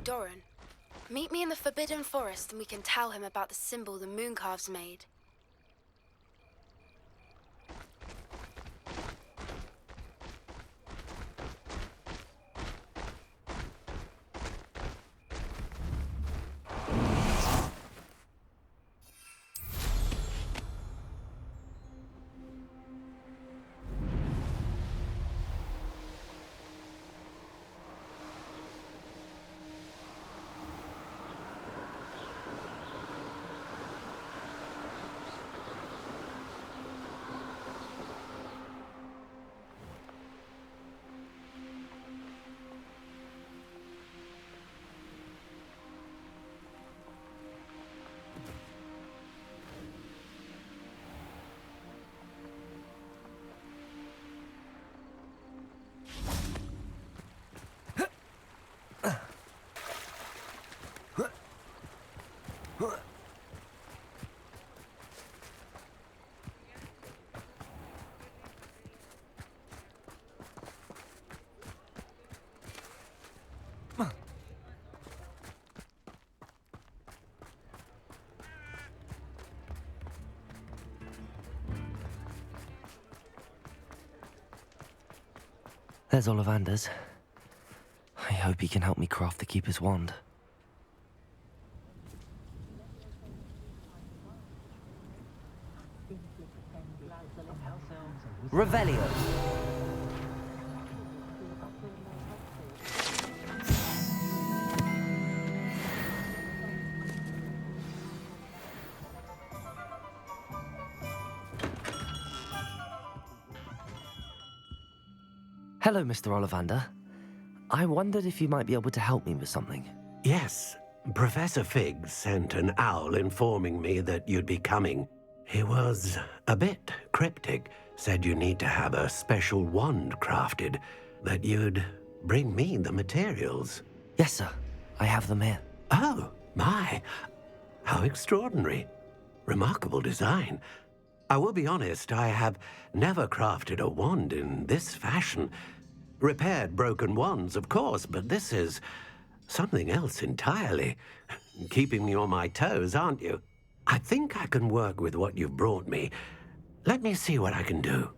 Doran. Meet me in the Forbidden Forest and we can tell him about the symbol the Mooncalves made. There's Ollivander's. I hope he can help me craft the Keeper's wand. Revelio. Hello, Mr. Ollivander. I wondered if you might be able to help me with something. Yes. Professor Fig sent an owl informing me that you'd be coming. He was a bit cryptic, said you need to have a special wand crafted, that you'd bring me the materials. Yes, sir. I have them here. Oh, my. How extraordinary. Remarkable design. I will be honest, I have never crafted a wand in this fashion. Repaired broken wands, of course, but this is something else entirely. Keeping me on my toes, aren't you? I think I can work with what you've brought me. Let me see what I can do.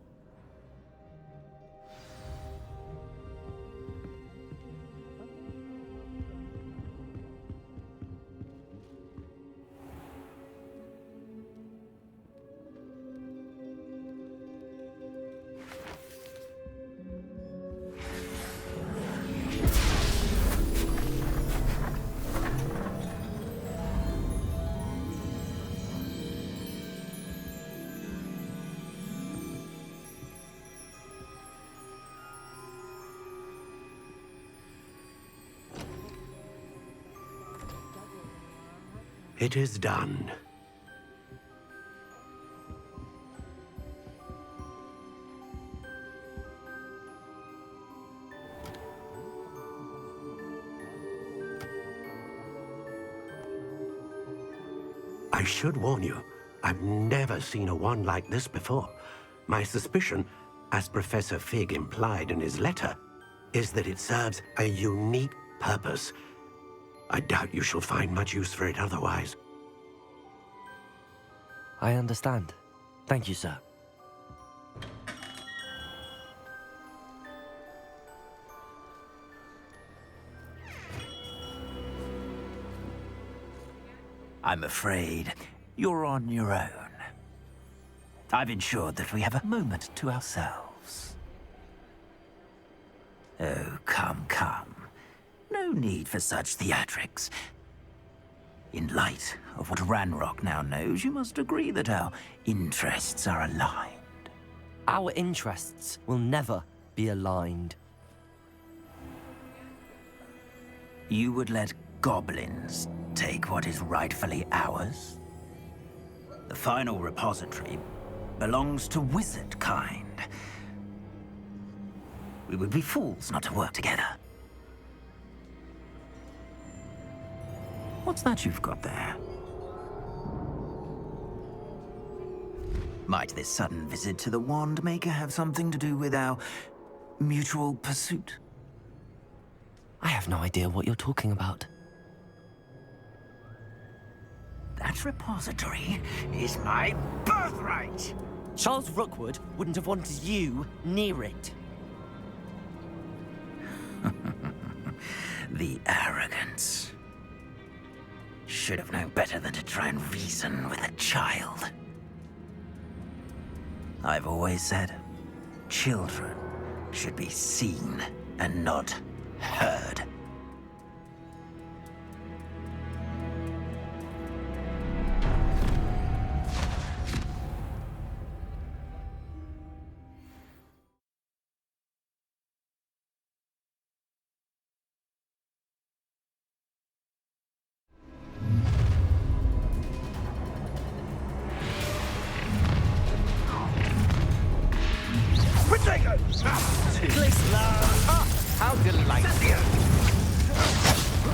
It is done. I should warn you, I've never seen a wand like this before. My suspicion, as Professor Fig implied in his letter, is that it serves a unique purpose. I doubt you shall find much use for it otherwise. I understand. Thank you, sir. I'm afraid you're on your own. I've ensured that we have a moment to ourselves. Oh, come, come. No need for such theatrics. In light of what Ranrock now knows, you must agree that our interests are aligned. Our interests will never be aligned. You would let goblins take what is rightfully ours? The final repository belongs to wizard kind. We would be fools not to work together. What's that you've got there? Might this sudden visit to the Wand Maker have something to do with our mutual pursuit? I have no idea what you're talking about. That repository is my birthright! Charles Rookwood wouldn't have wanted you near it. The arrogance. Should have known better than to try and reason with a child. I've always said, children should be seen and not heard. How delightful.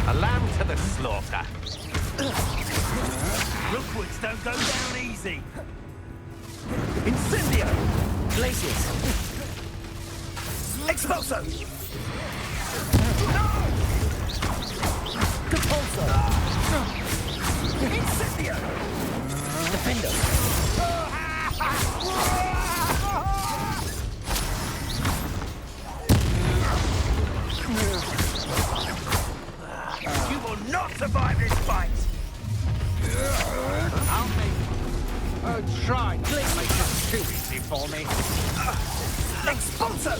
A lamb to the slaughter. Rookwoods don't go down easy. Incendio! Glaciers! Expulso! Depulso! Incendio! Defender! You will not survive this fight! I'll make... Oh, try not to make it too easy for me. Expulso!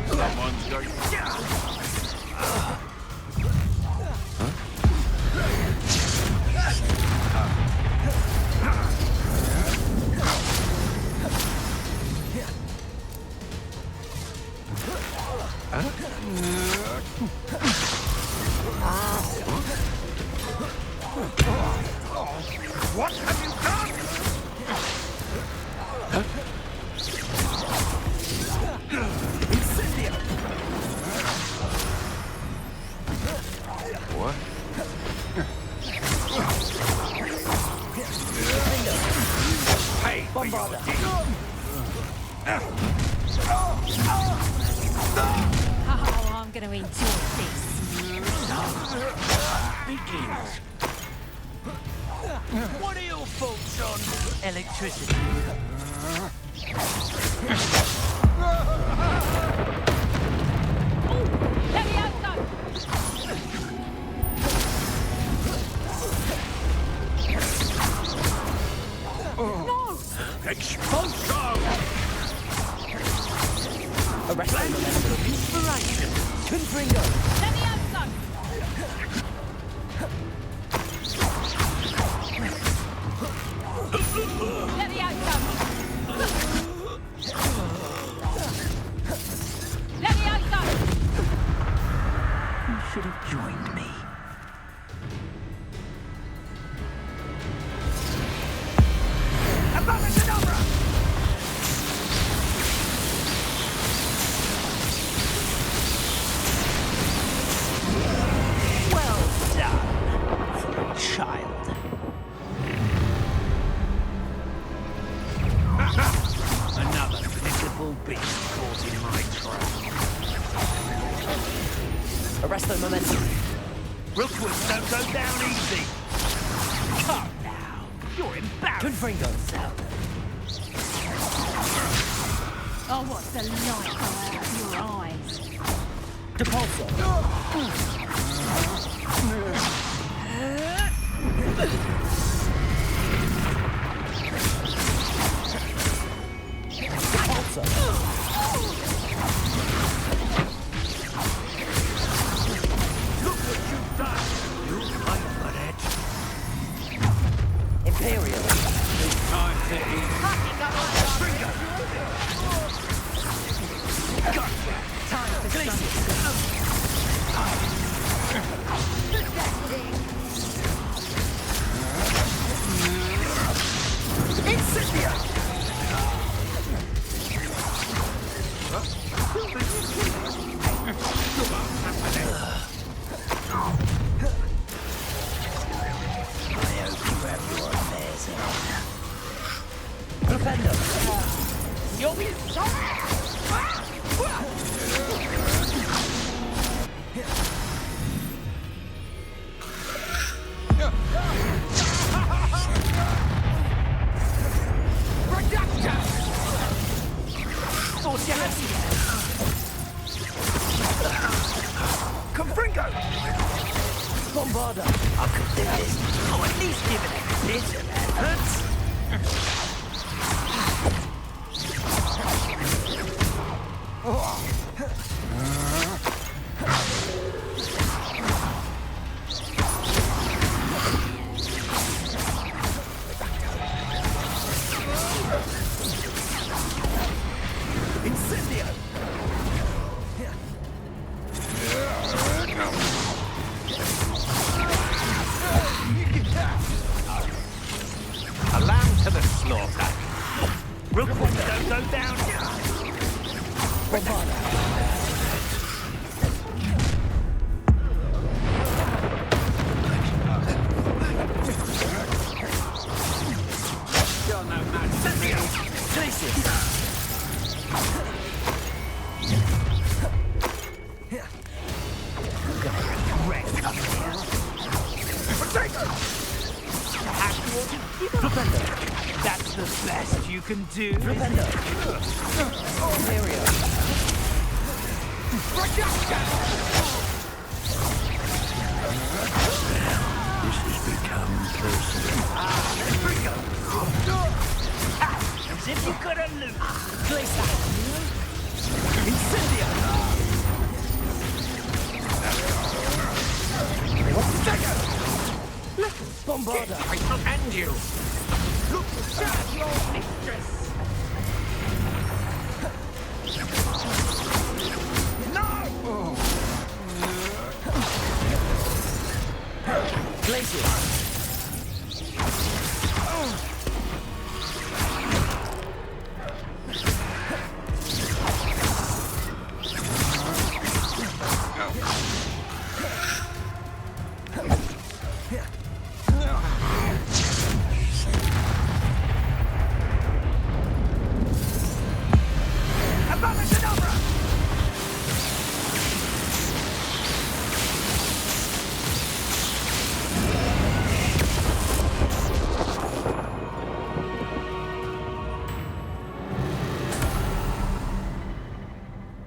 Someone's going... What have you done? Incendio! What? Pay for your deed. Oh, I'm going to enjoy this. What are your thoughts on electricity? Expulso! Arrest them, Inspiration! Confringo! You should have joined me. Abominable! Well done, for a child. Another pitiful beast caught in my trap. Arrest them, momentum! Rookwoods don't go down easy. Come now, you're embarrassed. Confringo! Oh, what's the light go out of your eyes? Depulso! Depulso! Look what you've done. You fight for it. Imperial! Time to eat. Bingo! Gotcha. Time for Glaciers! Incendio! I hope you have your affairs in order. Defender! You'll be sorry! Confringo! Bombarda! I could do this. Oh, at least give it a bit of effort. Incendio! A lamb to the slaughter. Rookwood, don't go down here. You're no match for me. That's the best you can do. This has become personal. As if you could have loot. Bombarda! I shall end you. Look, serve your mistress. No! Glacier!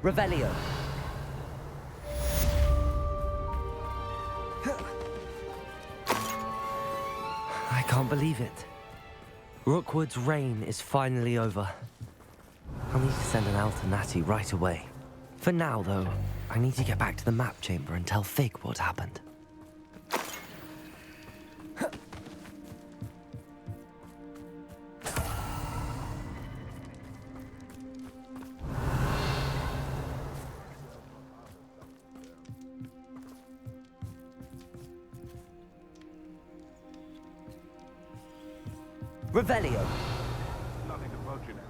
Revelio. I can't believe it. Rookwood's reign is finally over. I'll need to send an Alternati right away. For now, though, I need to get back to the map chamber and tell Fig what happened. Revelio. Nothing approaching it.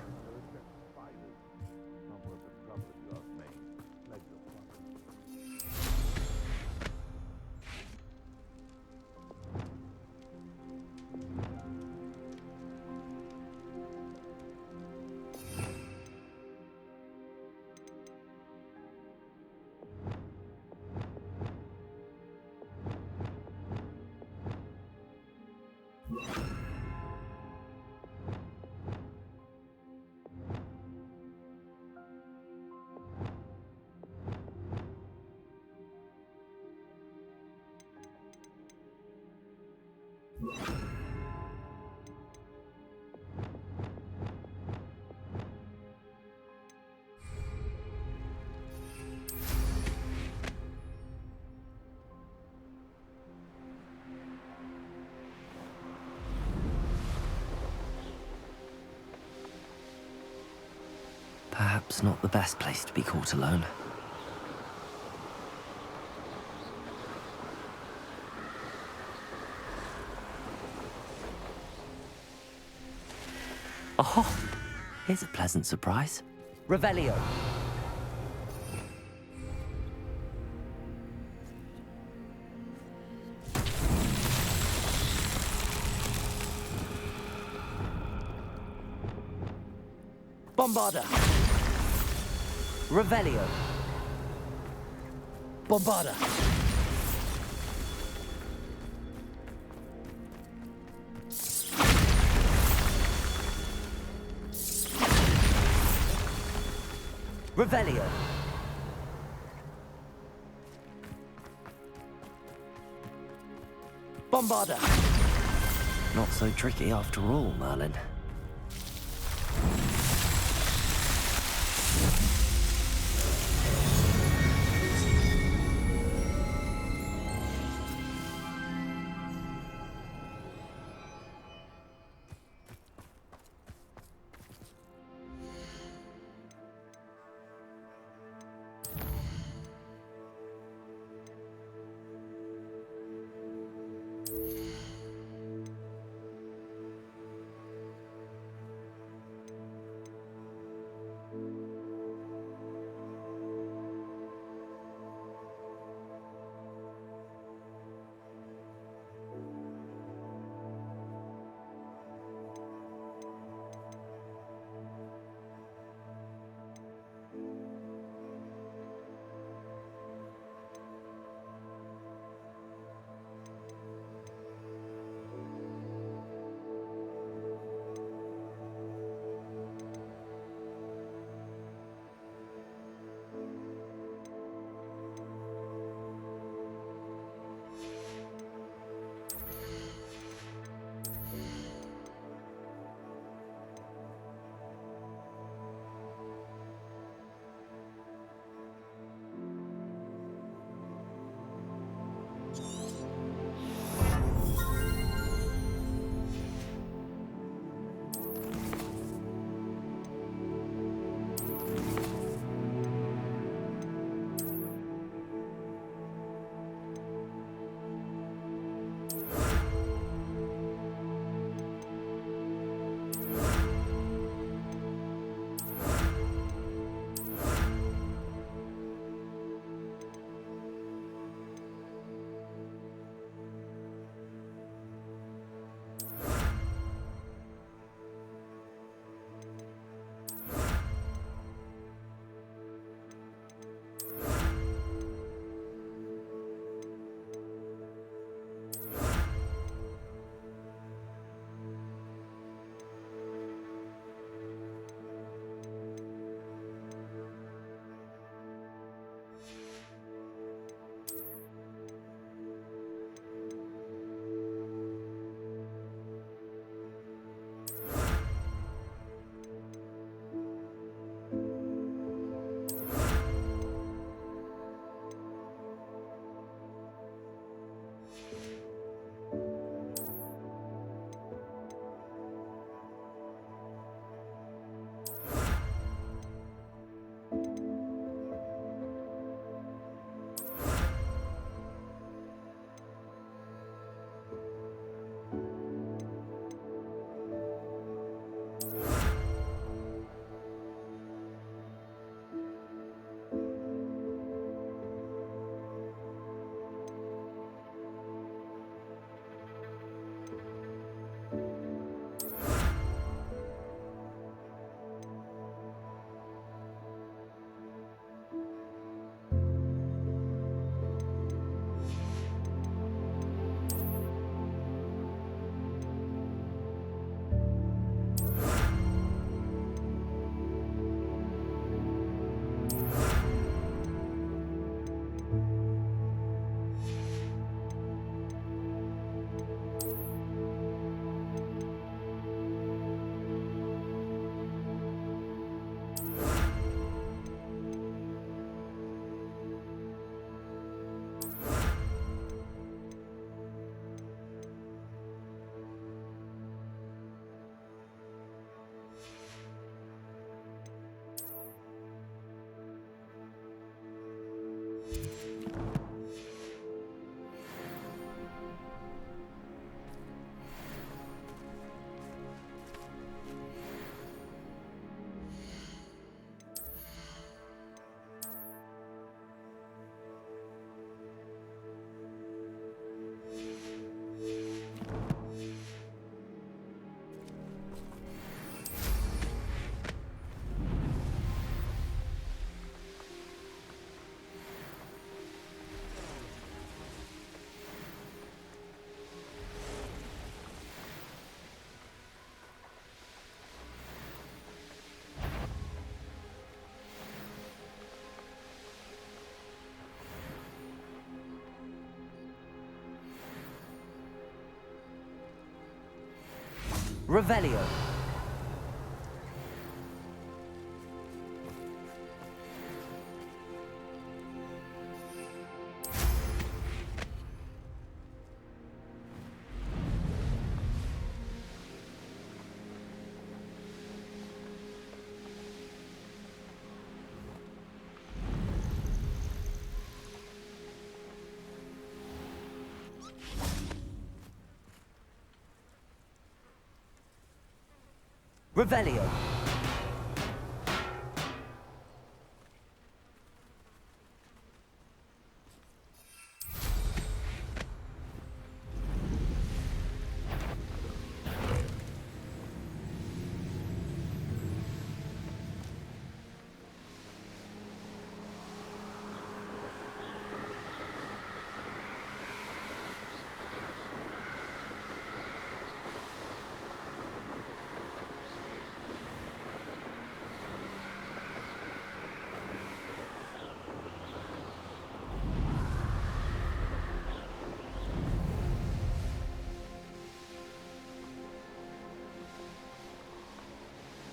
Perhaps not the best place to be caught alone. Oh, here's a pleasant surprise. Revelio. Bombarda. Revelio. Bombarda. Revelio. Bombarda. Not so tricky after all, Merlin. Revelio. Revelio.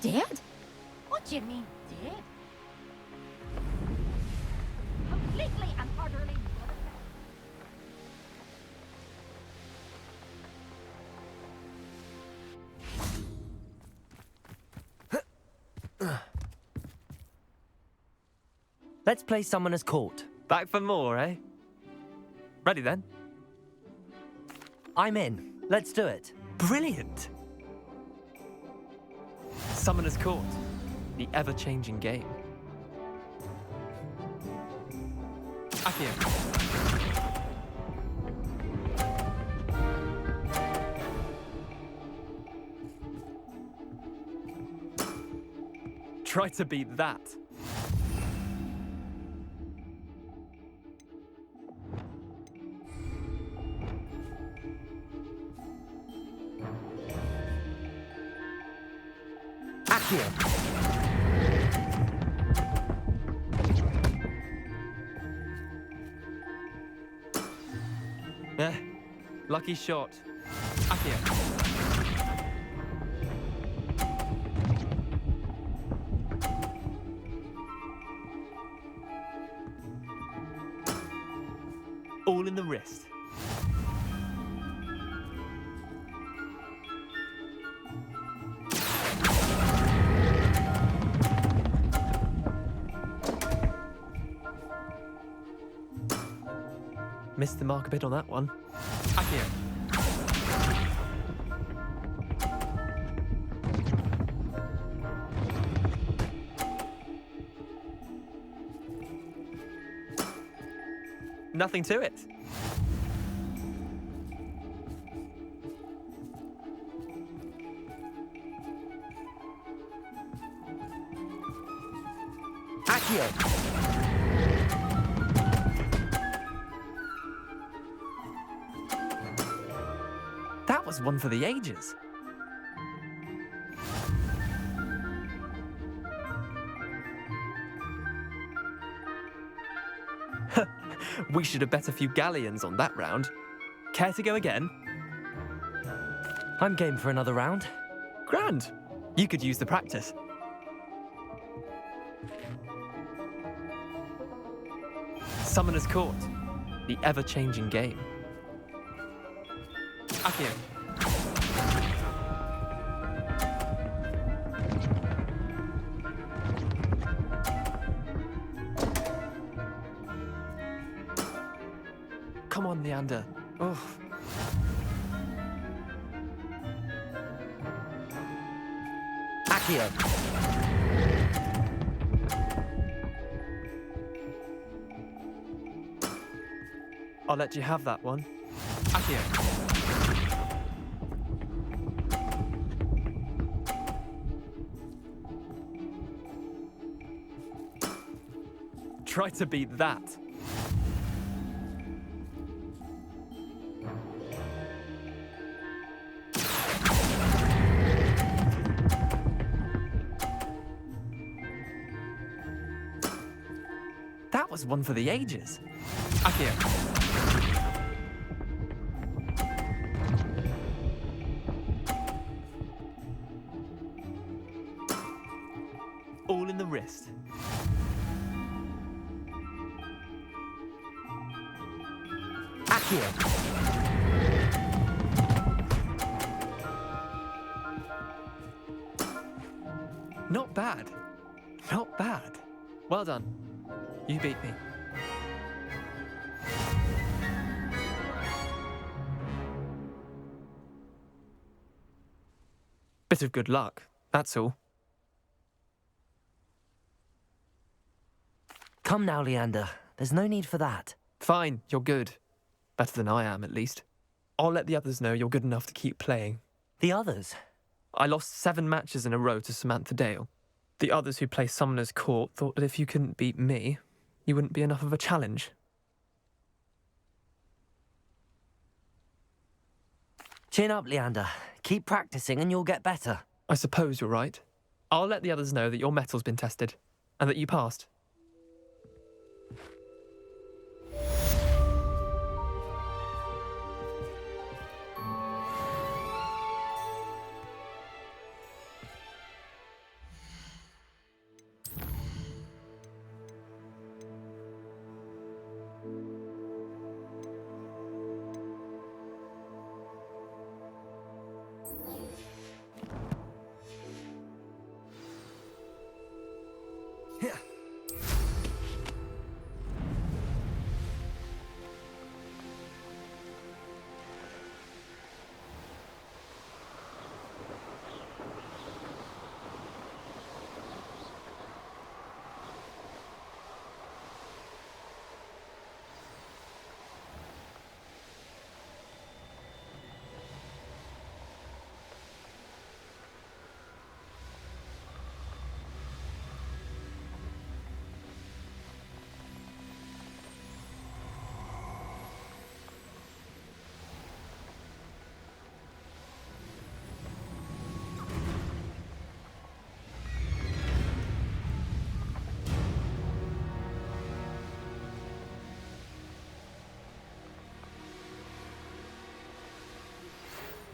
Dead? What do you mean, dead? Completely and utterly. Let's play Summoner's Court. Back for more, eh? Ready then? I'm in. Let's do it. Brilliant! Summoner's Court, the ever-changing game. Accio. Try to beat that. Accio. Lucky shot. Accio. All in the wrist. Missed the mark a bit on that one. Accio. Nothing to it. Accio. That was one for the ages. We should have bet a few galleons on that round. Care to go again? I'm game for another round. Grand. You could use the practice. Summoner's Court, the ever-changing game. Accio. Come on, Leander. Oh. Accio. I'll let you have that one. Accio. Try to beat that. That was one for the ages. Accio. Accio. Not bad. Not bad. Well done. You beat me. Bit of good luck, that's all. Come now, Leander. There's no need for that. Fine, you're good. Better than I am, at least. I'll let the others know you're good enough to keep playing. The others? I lost 7 matches in a row to Samantha Dale. The others who play Summoner's Court thought that if you couldn't beat me, you wouldn't be enough of a challenge. Chin up, Leander. Keep practicing and you'll get better. I suppose you're right. I'll let the others know that your metal's been tested, and that you passed.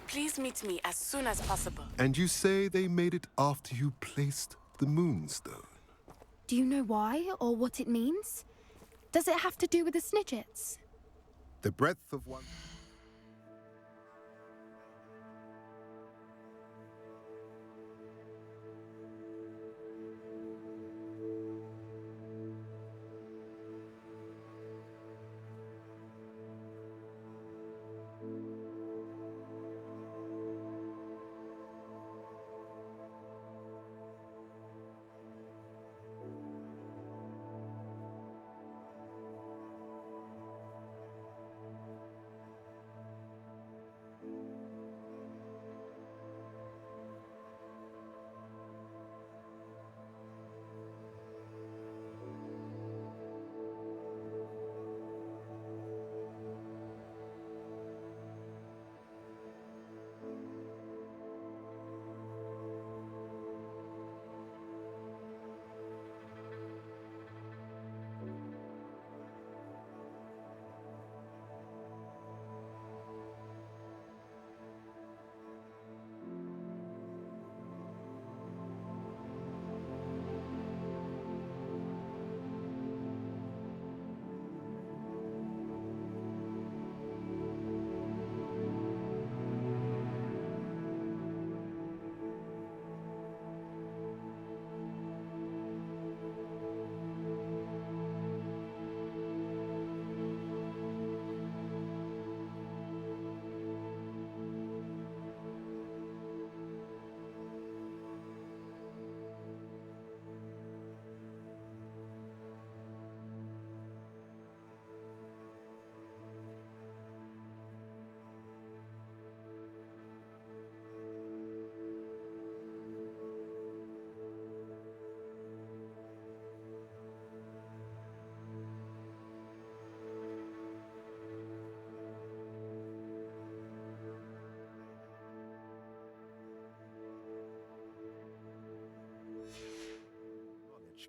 Please meet me as soon as possible. And you say they made it after you placed the moonstone? Do you know why or what it means? Does it have to do with the Snidgets? The breadth of one...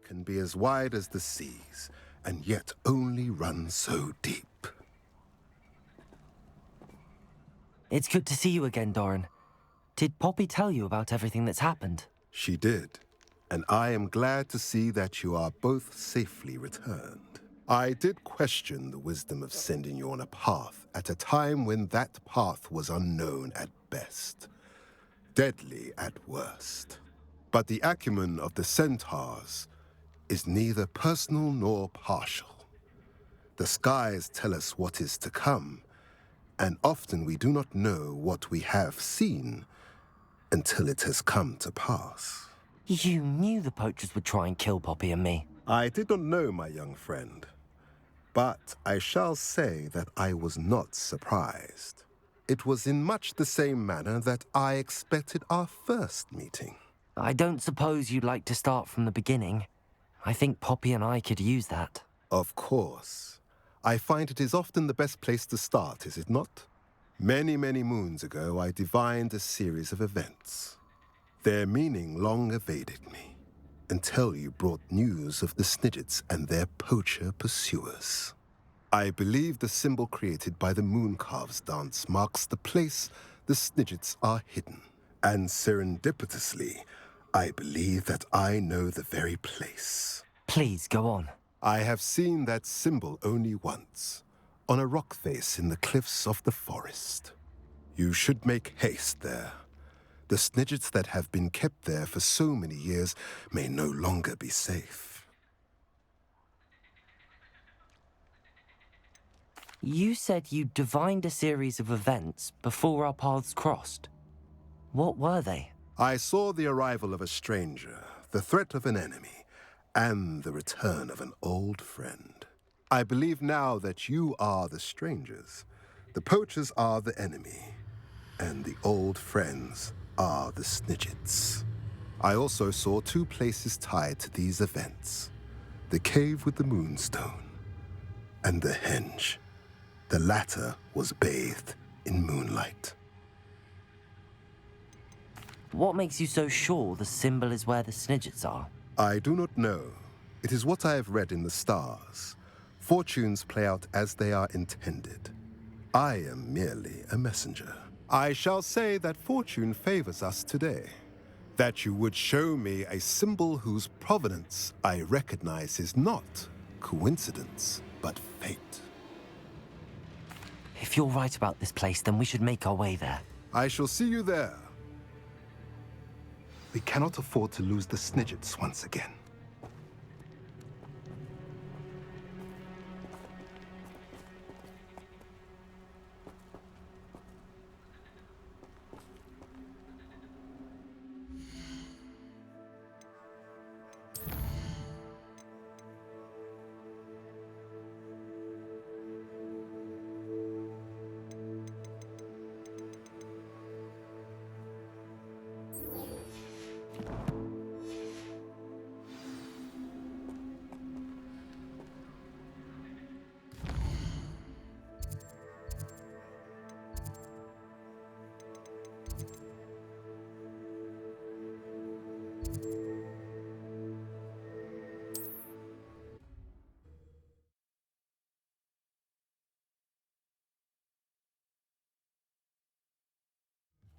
can be as wide as the seas, and yet only run so deep. It's good to see you again, Doran. Did Poppy tell you about everything that's happened? She did, and I am glad to see that you are both safely returned. I did question the wisdom of sending you on a path at a time when that path was unknown at best, deadly at worst. But the acumen of the centaurs is neither personal nor partial. The skies tell us what is to come, and often we do not know what we have seen until it has come to pass. You knew the poachers would try and kill Poppy and me. I did not know, my young friend, but I shall say that I was not surprised. It was in much the same manner that I expected our first meeting. I don't suppose you'd like to start from the beginning. I think Poppy and I could use that. Of course. I find it is often the best place to start, is it not? Many, many moons ago, I divined a series of events. Their meaning long evaded me, until you brought news of the Snidgets and their poacher pursuers. I believe the symbol created by the Mooncalves dance marks the place the Snidgets are hidden. And serendipitously, I believe that I know the very place. Please, go on. I have seen that symbol only once, on a rock face in the cliffs of the forest. You should make haste there. The Snidgets that have been kept there for so many years may no longer be safe. You said you divined a series of events before our paths crossed. What were they? I saw the arrival of a stranger, the threat of an enemy, and the return of an old friend. I believe now that you are the strangers, the poachers are the enemy, and the old friends are the Snidgets. I also saw two places tied to these events: the cave with the moonstone and the henge. The latter was bathed in moonlight. What makes you so sure the symbol is where the Snidgets are? I do not know. It is what I have read in the stars. Fortunes play out as they are intended. I am merely a messenger. I shall say that fortune favors us today. That you would show me a symbol whose provenance I recognize is not coincidence, but fate. If you're right about this place, then we should make our way there. I shall see you there. We cannot afford to lose the Snidgets once again.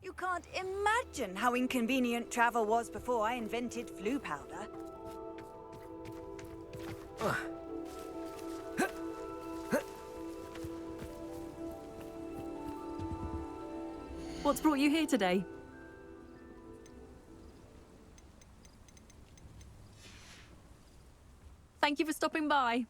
You can't imagine how inconvenient travel was before I invented flu powder. What's brought you here today? Thank you for stopping by.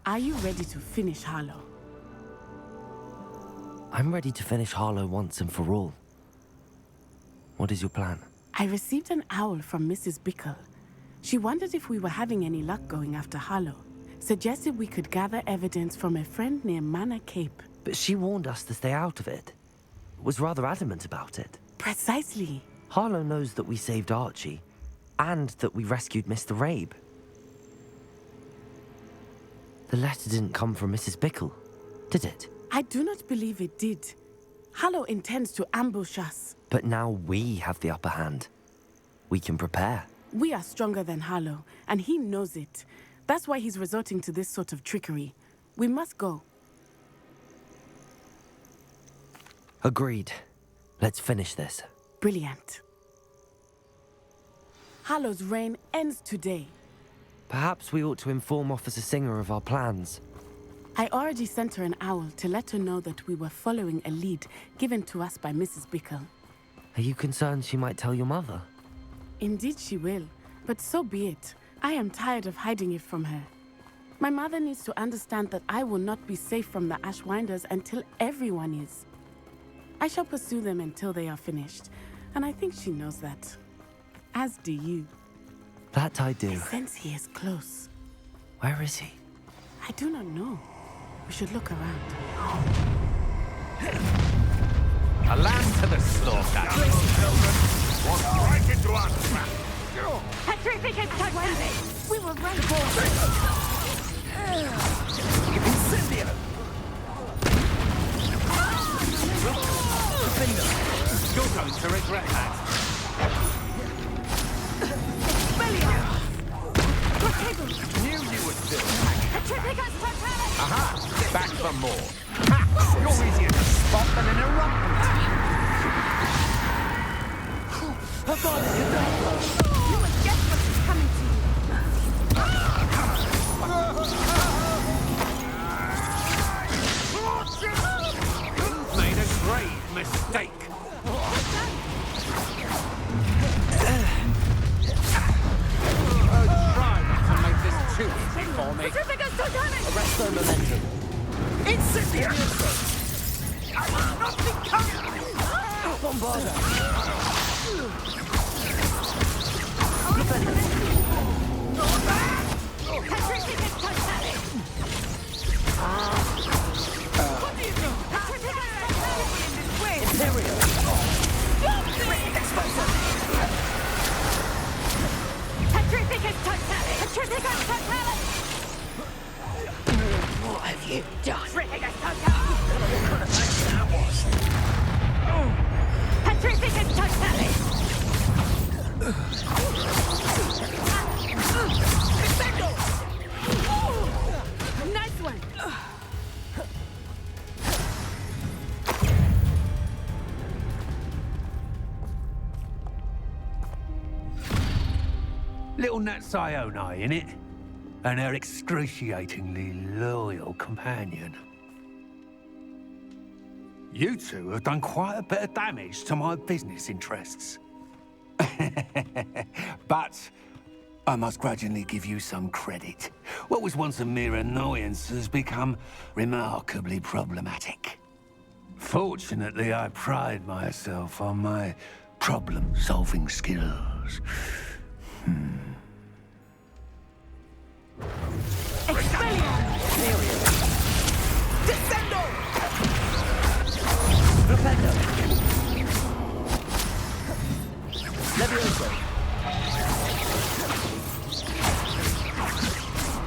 Are you ready to finish Harlow? I'm ready to finish Harlow once and for all. What is your plan? I received an owl from Mrs. Bickle. She wondered if we were having any luck going after Harlow. Suggested we could gather evidence from a friend near Manor Cape. But she warned us to stay out of it. Was rather adamant about it. Precisely. Harlow knows that we saved Archie, and that we rescued Mr. Rabe. The letter didn't come from Mrs. Bickle, did it? I do not believe it did. Harlow intends to ambush us. But now we have the upper hand. We can prepare. We are stronger than Harlow, and he knows it. That's why he's resorting to this sort of trickery. We must go. Agreed. Let's finish this. Brilliant. Harlow's reign ends today. Perhaps we ought to inform Officer Singer of our plans. I already sent her an owl to let her know that we were following a lead given to us by Mrs. Bickle. Are you concerned she might tell your mother? Indeed she will, but so be it. I am tired of hiding it from her. My mother needs to understand that I will not be safe from the Ashwinders until everyone is. I shall pursue them until they are finished, and I think she knows that. As do you. That I do. I sense he is close. Where is he? I do not know. We should look around. A lamb to the slaughter. Children, walk right into our trap. We were right. Incendio! You're going to regret that. Knew you would do it. Aha! Back for more. Ha! You're easier to spot than an eruption. You will guess what is coming to you. Made a grave mistake. Try not to make this too easy for me. Arrest their momentum. Incendio! Nothing coming! Bombarda! What have you done? Nice one! Little Nat Sioni, innit? And her excruciatingly loyal companion. You two have done quite a bit of damage to my business interests. But I must grudgingly give you some credit. What was once a mere annoyance has become remarkably problematic. Fortunately, I pride myself on my problem-solving skills. Descendo! Flipendo! Levioso!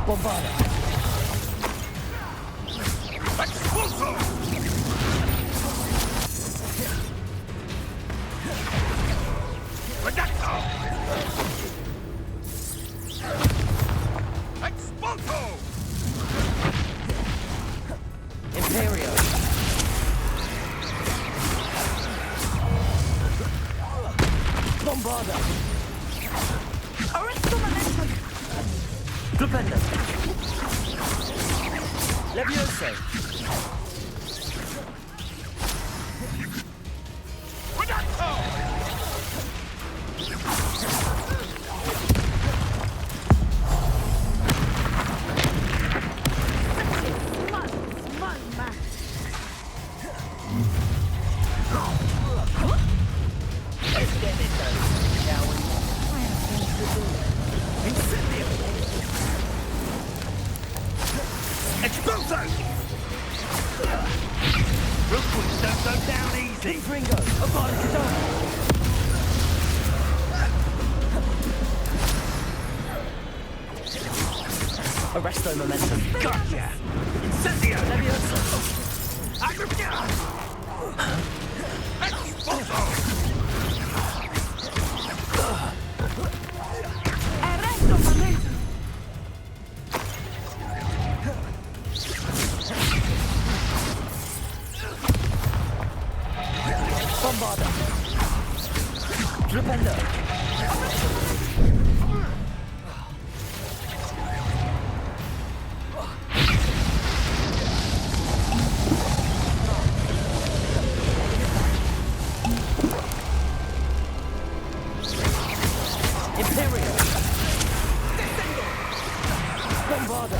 Bombarda! Expulso! Redacto! Expulso! Imperio! Bombarda! Arresto momentum! Flipendo! Levioso! Redacto! Small man. Expulso! Rookwoods don't go down easy. Ringo! Avada Kedavra! Arresto momentum. Gotcha! Incendio! Levioso! Expulso! Avada!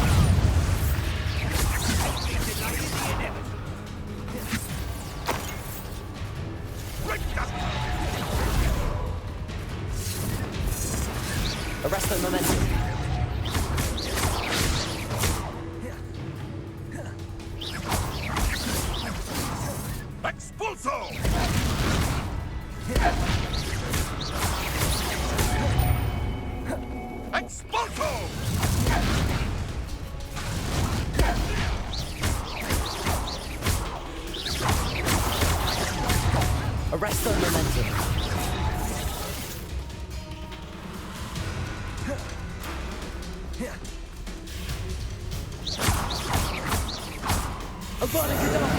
Arresto momentum. Expulso! Expulso! Arresto momentum. Avada Kedavra!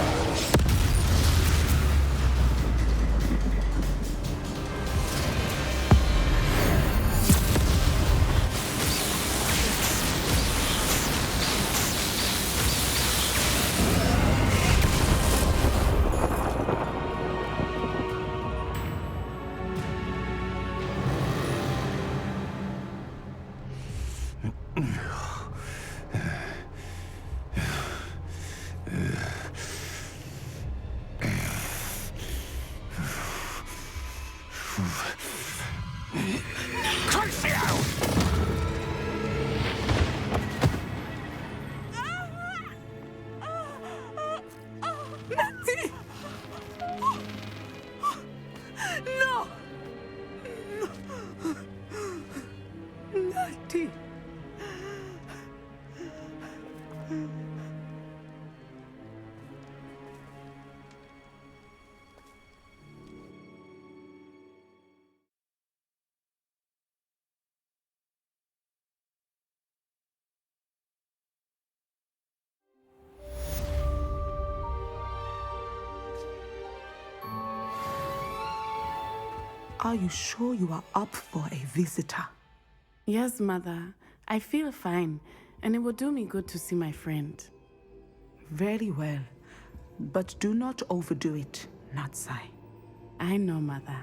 No! Natty! Are you sure you are up for a visitor? Yes, Mother. I feel fine, and it will do me good to see my friend. Very well. But do not overdo it, Natsai. I know, Mother.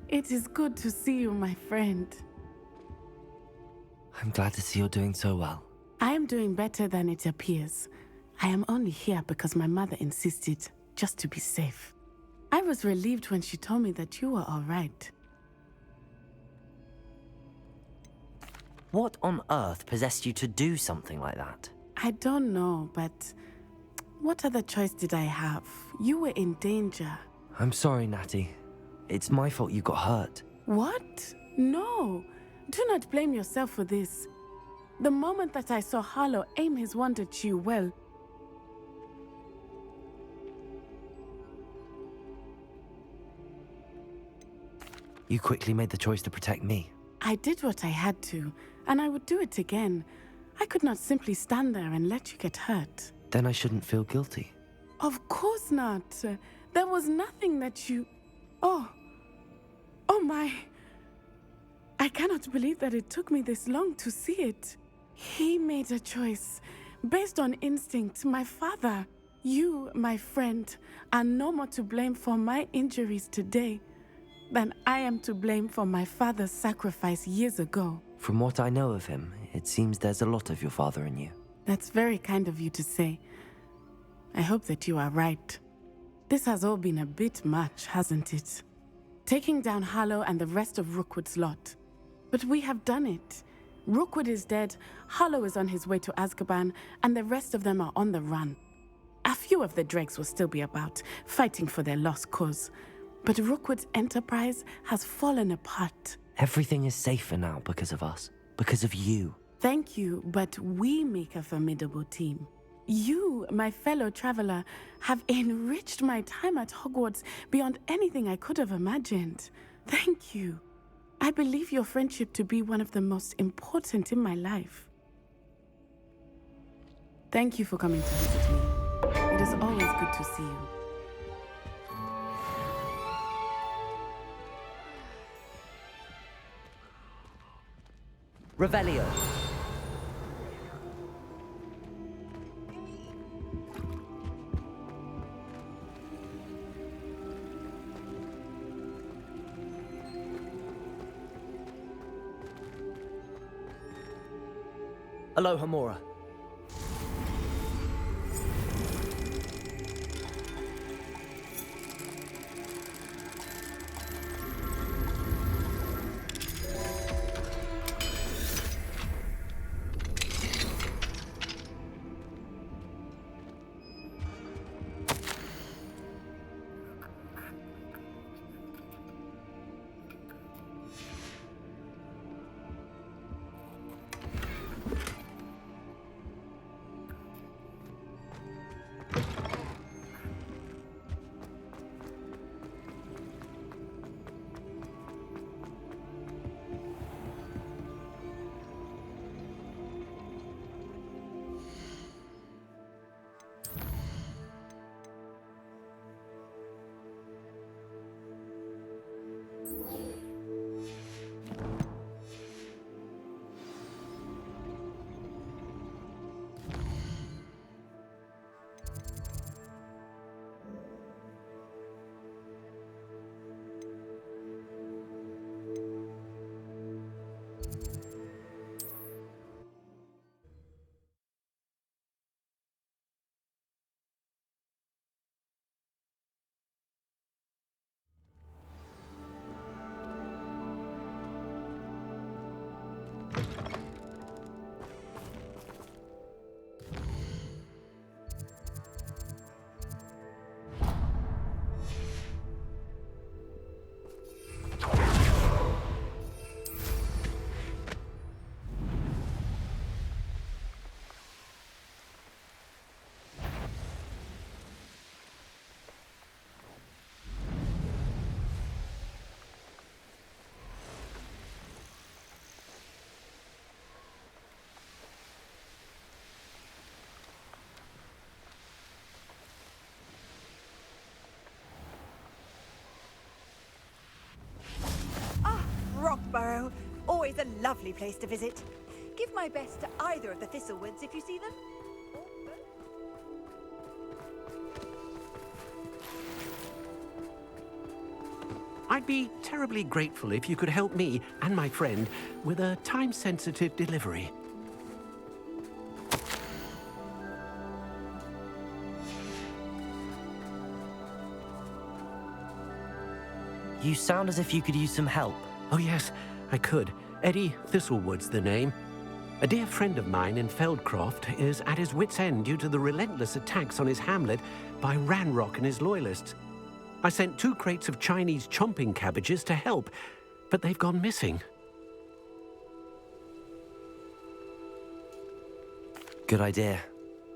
It is good to see you, my friend. I'm glad to see you're doing so well. I am doing better than it appears. I am only here because my mother insisted, just to be safe. I was relieved when she told me that you were all right. What on earth possessed you to do something like that? I don't know, but what other choice did I have? You were in danger. I'm sorry, Natty. It's my fault you got hurt. What? No. Do not blame yourself for this. The moment that I saw Harlow aim his wand at you, well, You quickly made the choice to protect me. I did what I had to, and I would do it again. I could not simply stand there and let you get hurt. Then I shouldn't feel guilty. Of course not. There was nothing that you... Oh my... I cannot believe that it took me this long to see it. He made a choice based on instinct. My father, you, my friend, are no more to blame for my injuries today than I am to blame for my father's sacrifice years ago. From what I know of him, it seems there's a lot of your father in you. That's very kind of you to say. I hope that you are right. This has all been a bit much, hasn't it? Taking down Harlow and the rest of Rookwood's lot. But we have done it. Rookwood is dead, Harlow is on his way to Azkaban, and the rest of them are on the run. A few of the dregs will still be about, fighting for their lost cause. But Rookwood's enterprise has fallen apart. Everything is safer now because of us. Because of you. Thank you, but we make a formidable team. You, my fellow traveler, have enriched my time at Hogwarts beyond anything I could have imagined. Thank you. I believe your friendship to be one of the most important in my life. Thank you for coming to visit me. It is always good to see you. Revelio. Aloha Mora. Rockburrow. Always a lovely place to visit. Give my best to either of the Thistlewoods if you see them. I'd be terribly grateful if you could help me and my friend with a time-sensitive delivery. You sound as if you could use some help. Oh yes, I could. Eddie Thistlewood's the name. A dear friend of mine in Feldcroft is at his wit's end due to the relentless attacks on his hamlet by Ranrock and his loyalists. I sent 2 crates of Chinese chomping cabbages to help, but they've gone missing. Good idea.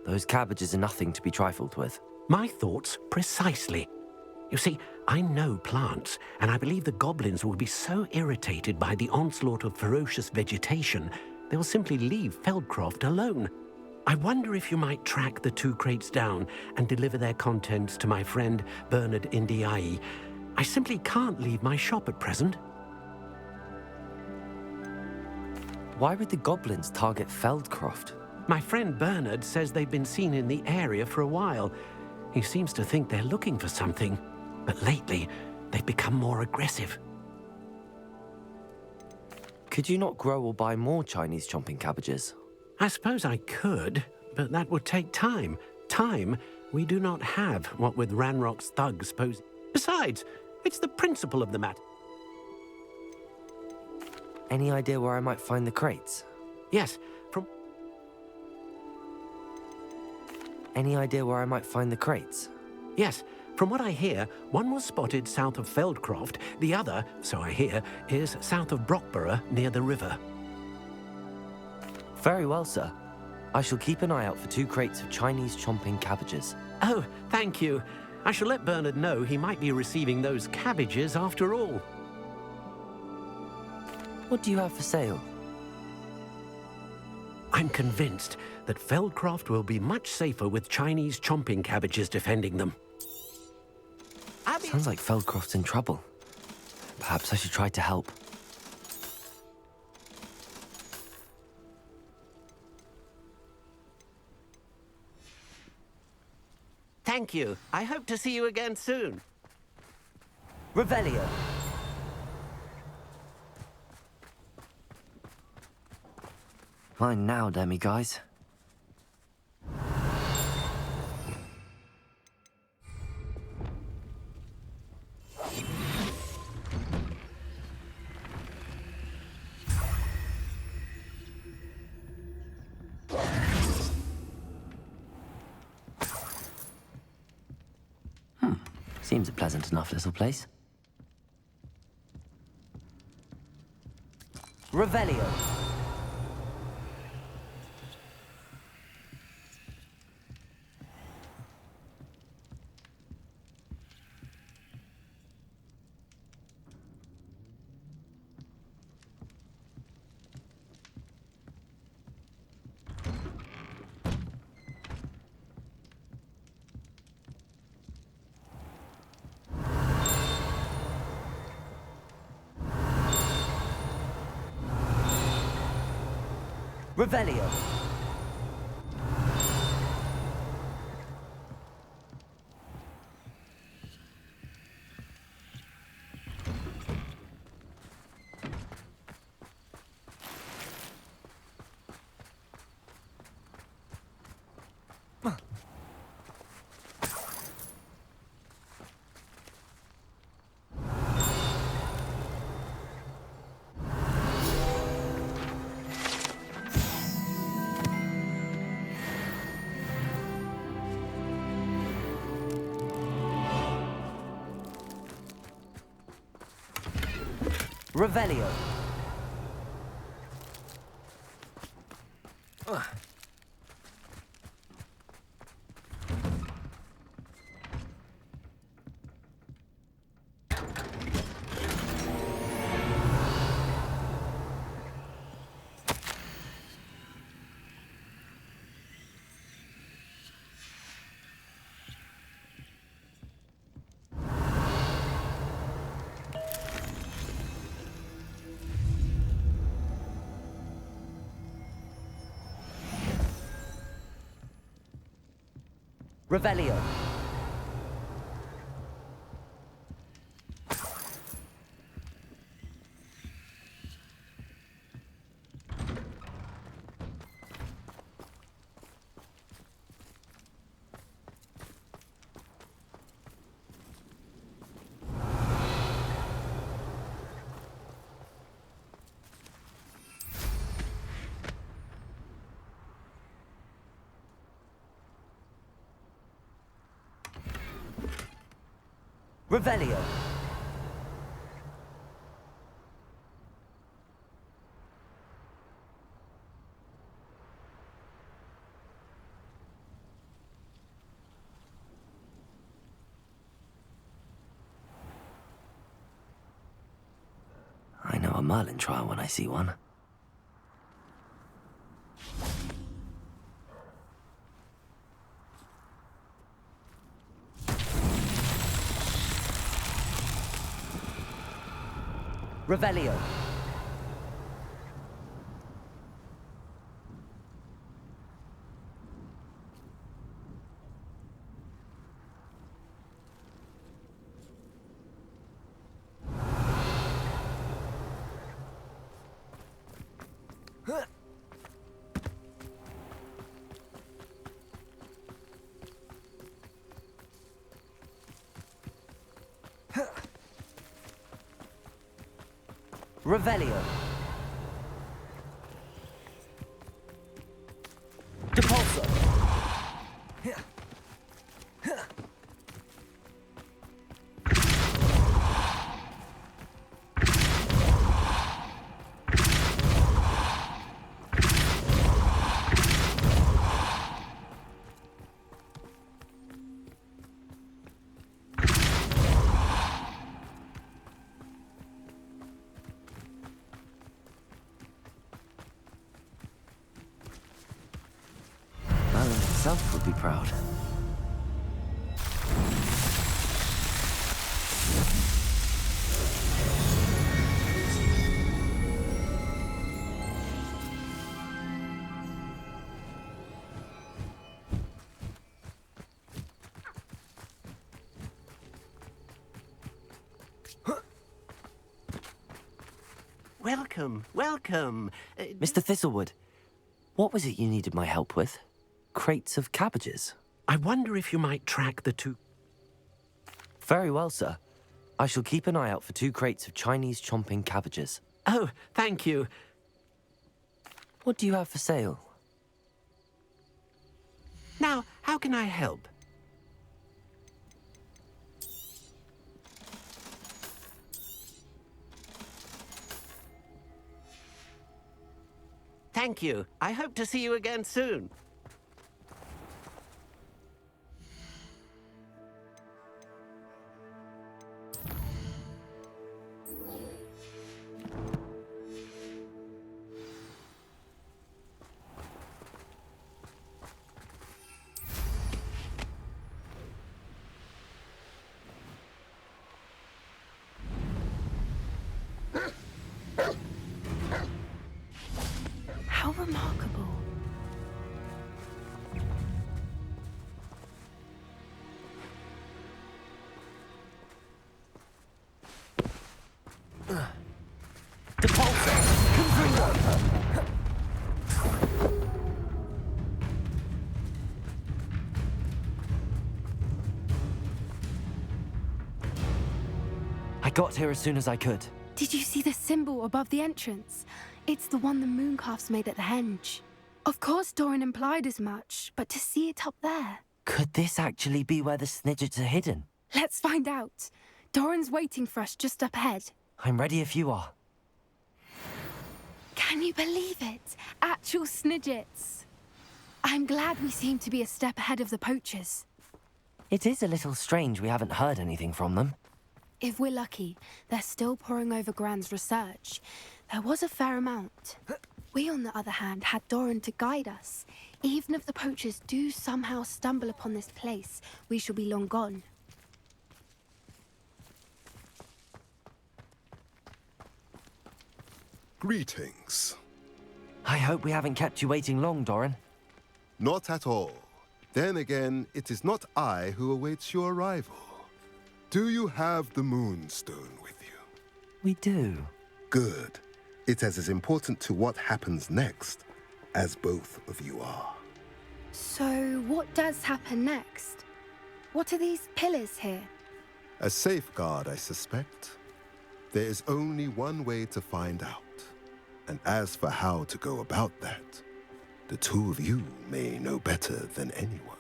Those cabbages are nothing to be trifled with. My thoughts precisely. You see, I know plants, and I believe the goblins will be so irritated by the onslaught of ferocious vegetation, they'll simply leave Feldcroft alone. I wonder if you might track the 2 crates down and deliver their contents to my friend Bernard Ndiaye. I simply can't leave my shop at present. Why would the goblins target Feldcroft? My friend Bernard says they've been seen in the area for a while. He seems to think they're looking for something, but lately they've become more aggressive. Could you not grow or buy more Chinese chomping cabbages? I suppose I could, but that would take time. Time we do not have, what with Ranrock's thugs pose. Besides, it's the principle of the matter. Any idea where I might find the crates? Yes, Any idea where I might find the crates? Yes, from what I hear, one was spotted south of Feldcroft, the other, so I hear, is south of Brockborough near the river. Very well, sir. I shall keep an eye out for 2 crates of Chinese chomping cabbages. Oh, thank you. I shall let Bernard know he might be receiving those cabbages after all. What do you have for sale? I'm convinced that Feldcroft will be much safer with Chinese chomping cabbages defending them. Sounds like Feldcroft's in trouble. Perhaps I should try to help. Thank you. I hope to see you again soon. Revelio. Mine now, demi guys. Seems a pleasant enough little place. Revelio. Revelio. Revelio. Revelio. Revelio. I know a Merlin trial when I see one. Revelio. Revelio. Depulso. Merlin himself would be proud. Welcome, welcome. Mr. Thistlewood, What was it you needed my help with? Crates of cabbages? I wonder if you might track the two... Very well, sir. I shall keep an eye out for 2 crates of Chinese chomping cabbages. Oh, thank you. What do you have for sale? Now, how can I help? Thank you. I hope to see you again soon. How remarkable. I got here as soon as I could. Did you see the symbol above the entrance? It's the one the mooncalves made at the henge. Of course Doran implied as much, but to see it up there... Could this actually be where the Snidgets are hidden? Let's find out. Doran's waiting for us just up ahead. I'm ready if you are. Can you believe it? Actual Snidgets. I'm glad we seem to be a step ahead of the poachers. It is a little strange we haven't heard anything from them. If we're lucky, they're still poring over Gran's research. There was a fair amount. We, on the other hand, had Doran to guide us. Even if the poachers do somehow stumble upon this place, we shall be long gone. Greetings. I hope we haven't kept you waiting long, Doran. Not at all. Then again, it is not I who awaits your arrival. Do you have the Moonstone with you? We do. Good. It is as important to what happens next as both of you are. So, what does happen next? What are these pillars here? A safeguard, I suspect. There is only one way to find out. And as for how to go about that, the two of you may know better than anyone.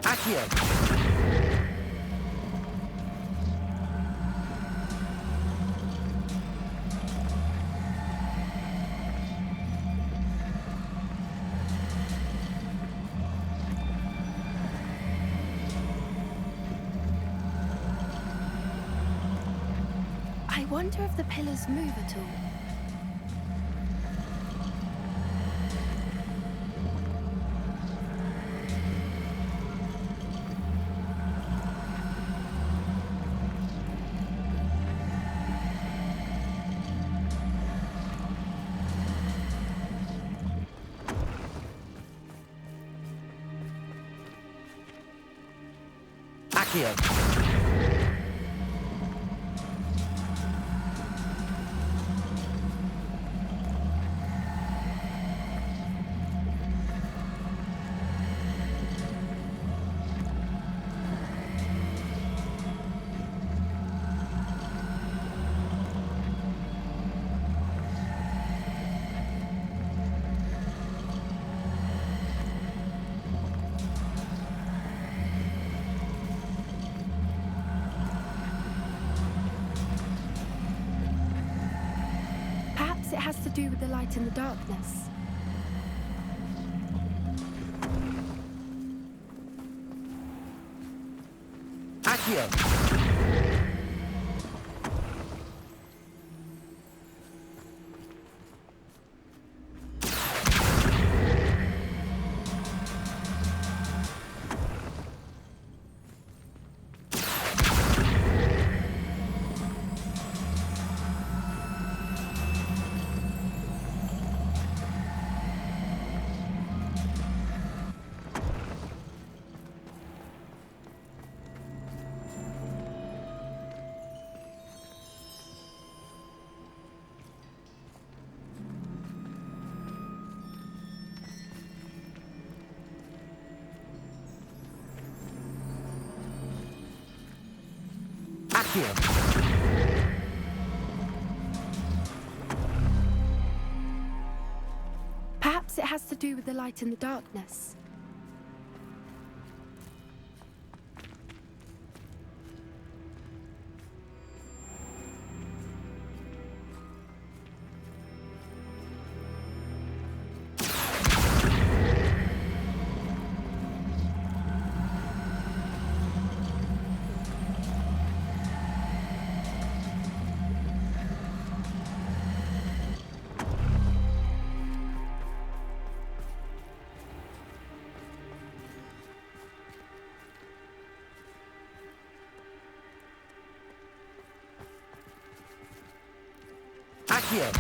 Accio! I wonder if the pillars move at all. Accio! Perhaps it has to do with the light in the darkness. Accio! Accio. Perhaps it has to do with the light in the darkness. Accio.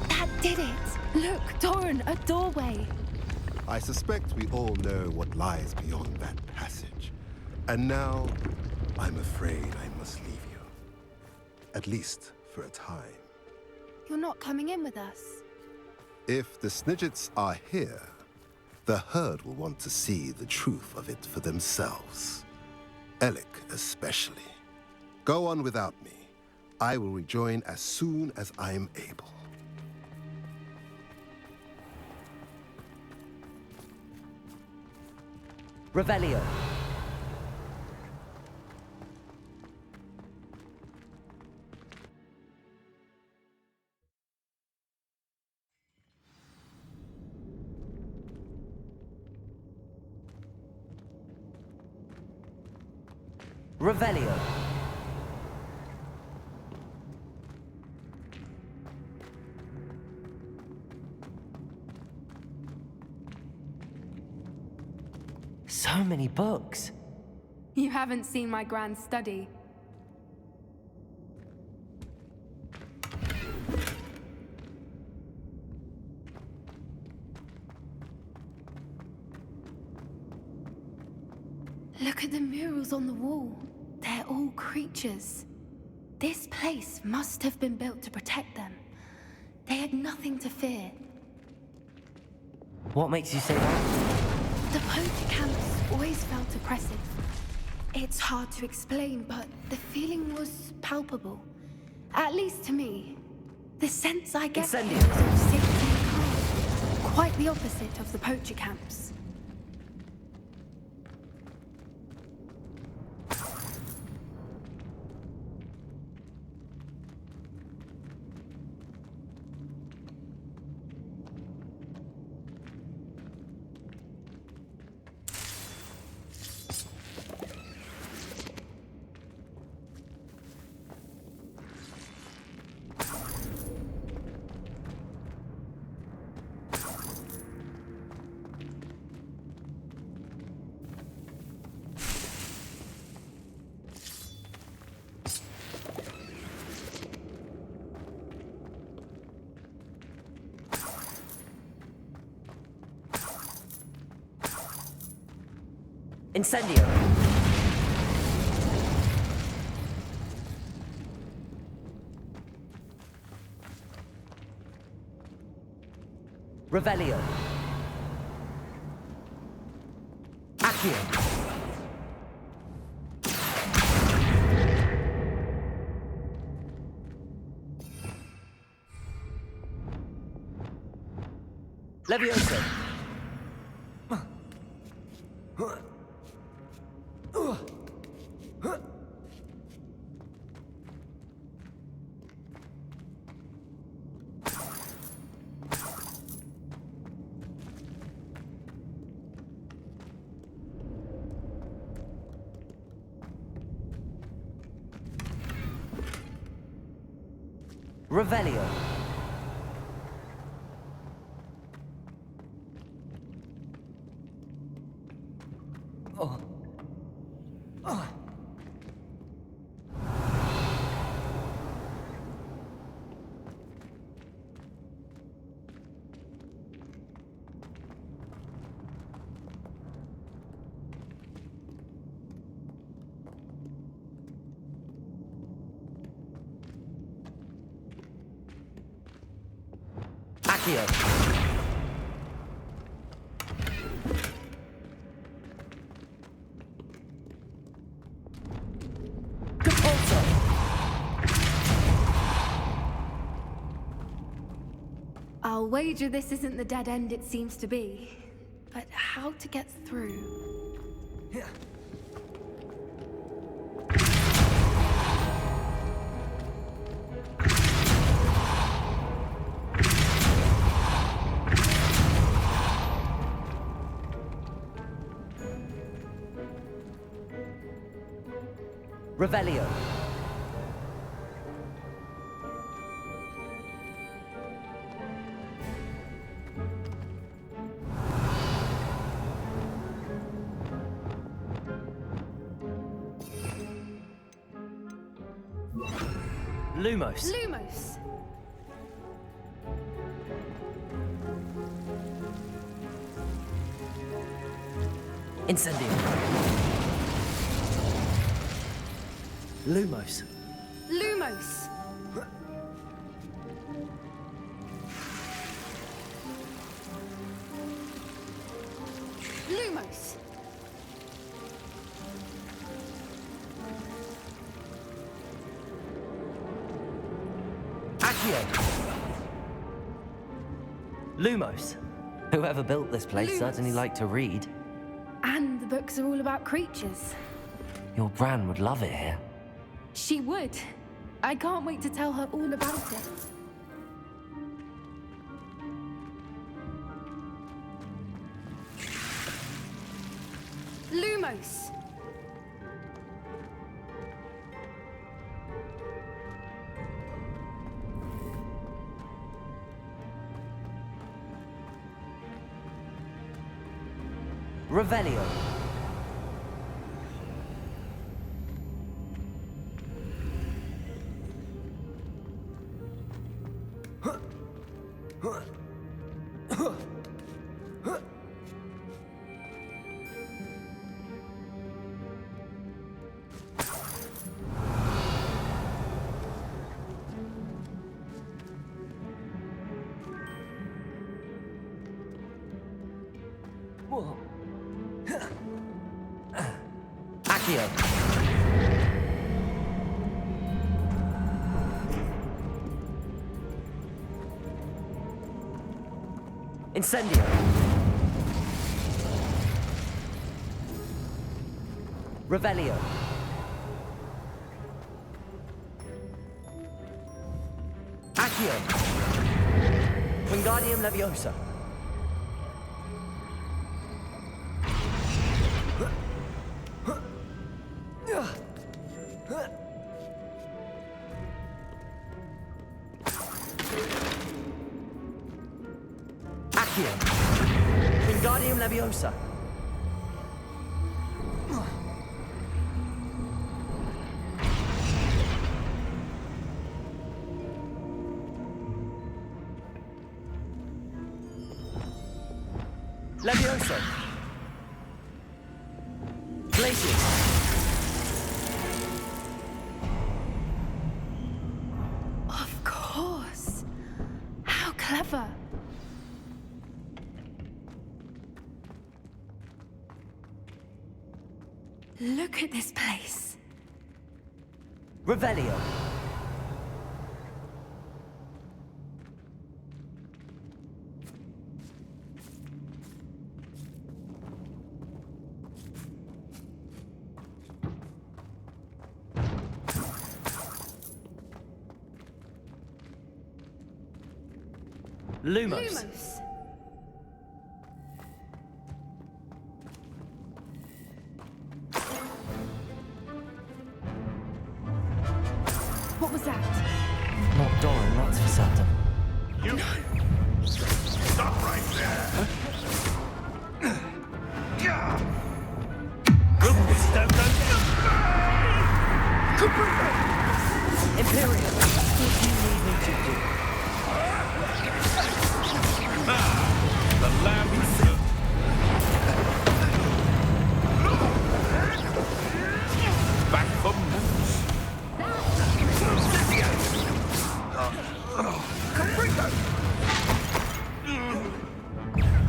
That did it! Look, Doran, a doorway. I suspect we all know what lies beyond that passage. And now, I'm afraid I must leave you. At least for a time. You're not coming in with us. If the Snidgets are here, the herd will want to see the truth of it for themselves. Alec especially. Go on without me. I will rejoin as soon as I'm able. Revelio. Revelio. So many books. You haven't seen my grand study. Look at the murals on the wall. They're all creatures. This place must have been built to protect them. They had nothing to fear. What makes you say that? The poacher camps always felt oppressive. It's hard to explain, but the feeling was palpable. At least to me. The sense I get Incendio. is of safety and calm. Quite the opposite of the poacher camps. Incendio. Revelio. Accio. Levioso. Revelio. Oh. Oh. Accio. I'll wager this isn't the dead end it seems to be. But how to get through? Revelio. Lumos. Lumos! Incendio. Lumos. Lumos! Lumos! Lumos. Whoever built this place Lumos. certainly liked to read. And the books are all about creatures. Your Gran would love it here. She would. I can't wait to tell her all about it. Lumos! Revelio. Accio. Incendio. Revelio. Accio. Wingardium Leviosa. Accio. Wingardium Leviosa. Leviosa. Glacius. Of course. How clever. Look at this place. Revelio. Lumos. Lumos. What was that? Not Doran, that's for certain. You... Stop right there! Imperium, what do you need me to do? The lamb is sick. Back for moose. Caprico!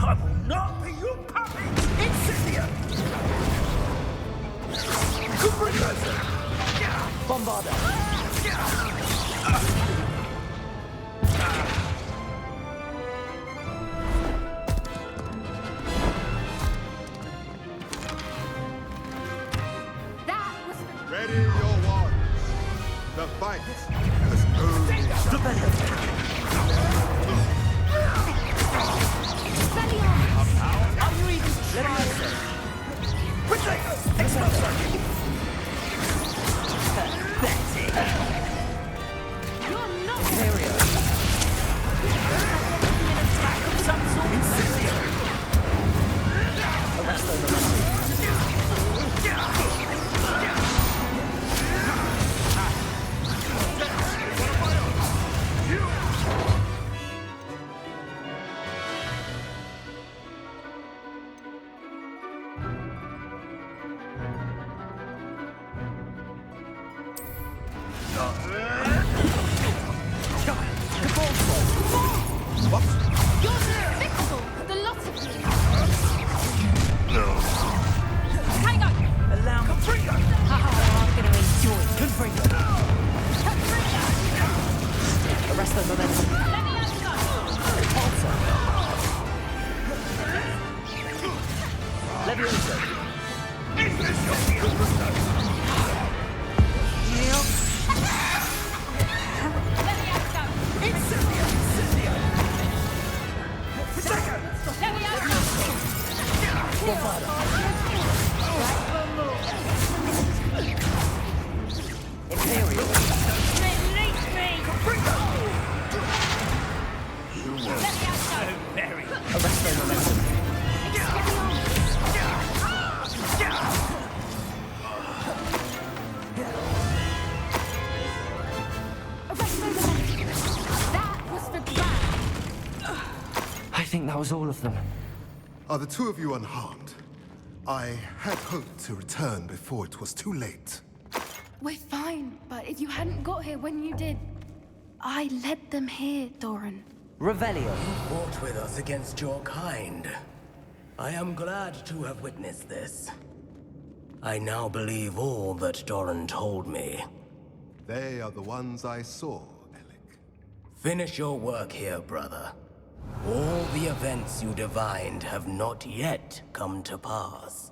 I will not be your puppy! Incendia! Caprico! Bombarda! Ready your wands. The fight has only Are you even trying? You're not serious. An attack of some sort. Arrest them. I think that was all of them. Are the two of you unharmed? I had hoped to return before it was too late. We're fine, but if you hadn't got here when you did, I led them here, Doran. Revelio. You fought with us against your kind. I am glad to have witnessed this. I now believe all that Doran told me. They are the ones I saw, Alec. Finish your work here, brother. All the events you divined have not yet come to pass.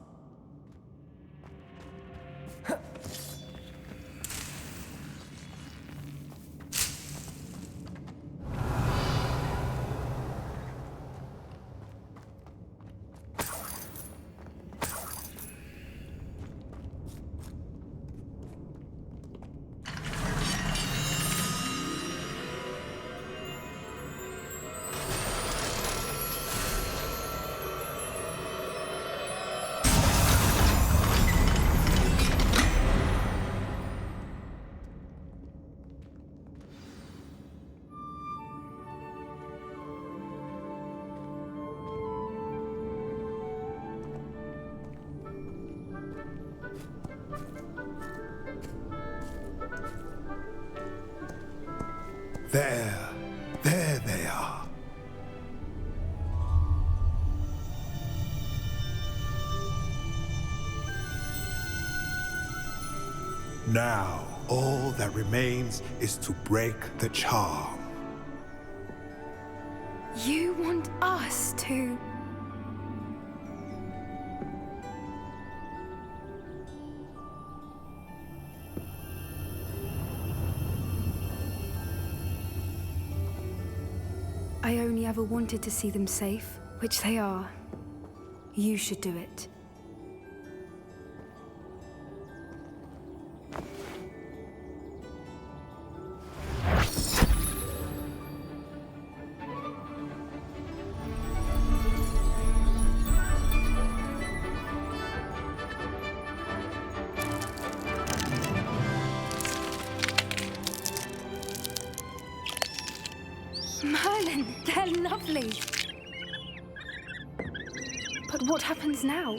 There they are. Now, all that remains is to break the charm. You want us to... I only ever wanted to see them safe, which they are. You should do it. Merlin, they're lovely. But what happens now?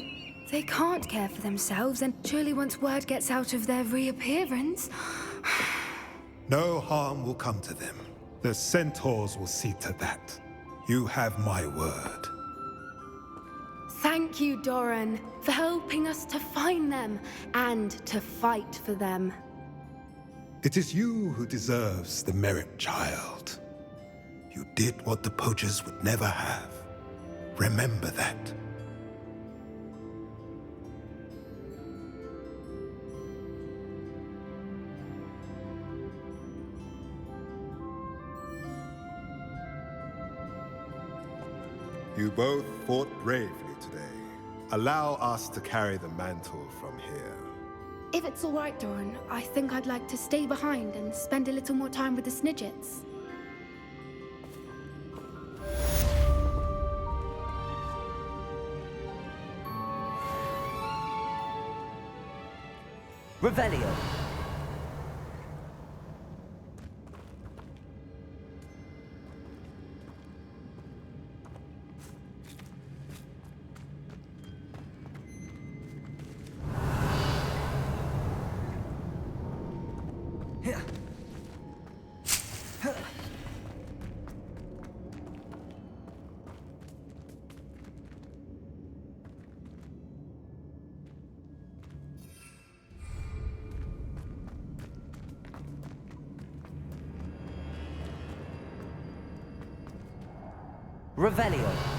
They can't care for themselves, and surely once word gets out of their reappearance... No harm will come to them. The centaurs will see to that. You have my word. Thank you, Doran, for helping us to find them and to fight for them. It is you who deserves the merit, child. You did what the poachers would never have. Remember that. You both fought bravely today. Allow us to carry the mantle from here. If it's all right, Doran, I think I'd like to stay behind and spend a little more time with the Snidgets. Revelio. Revelio.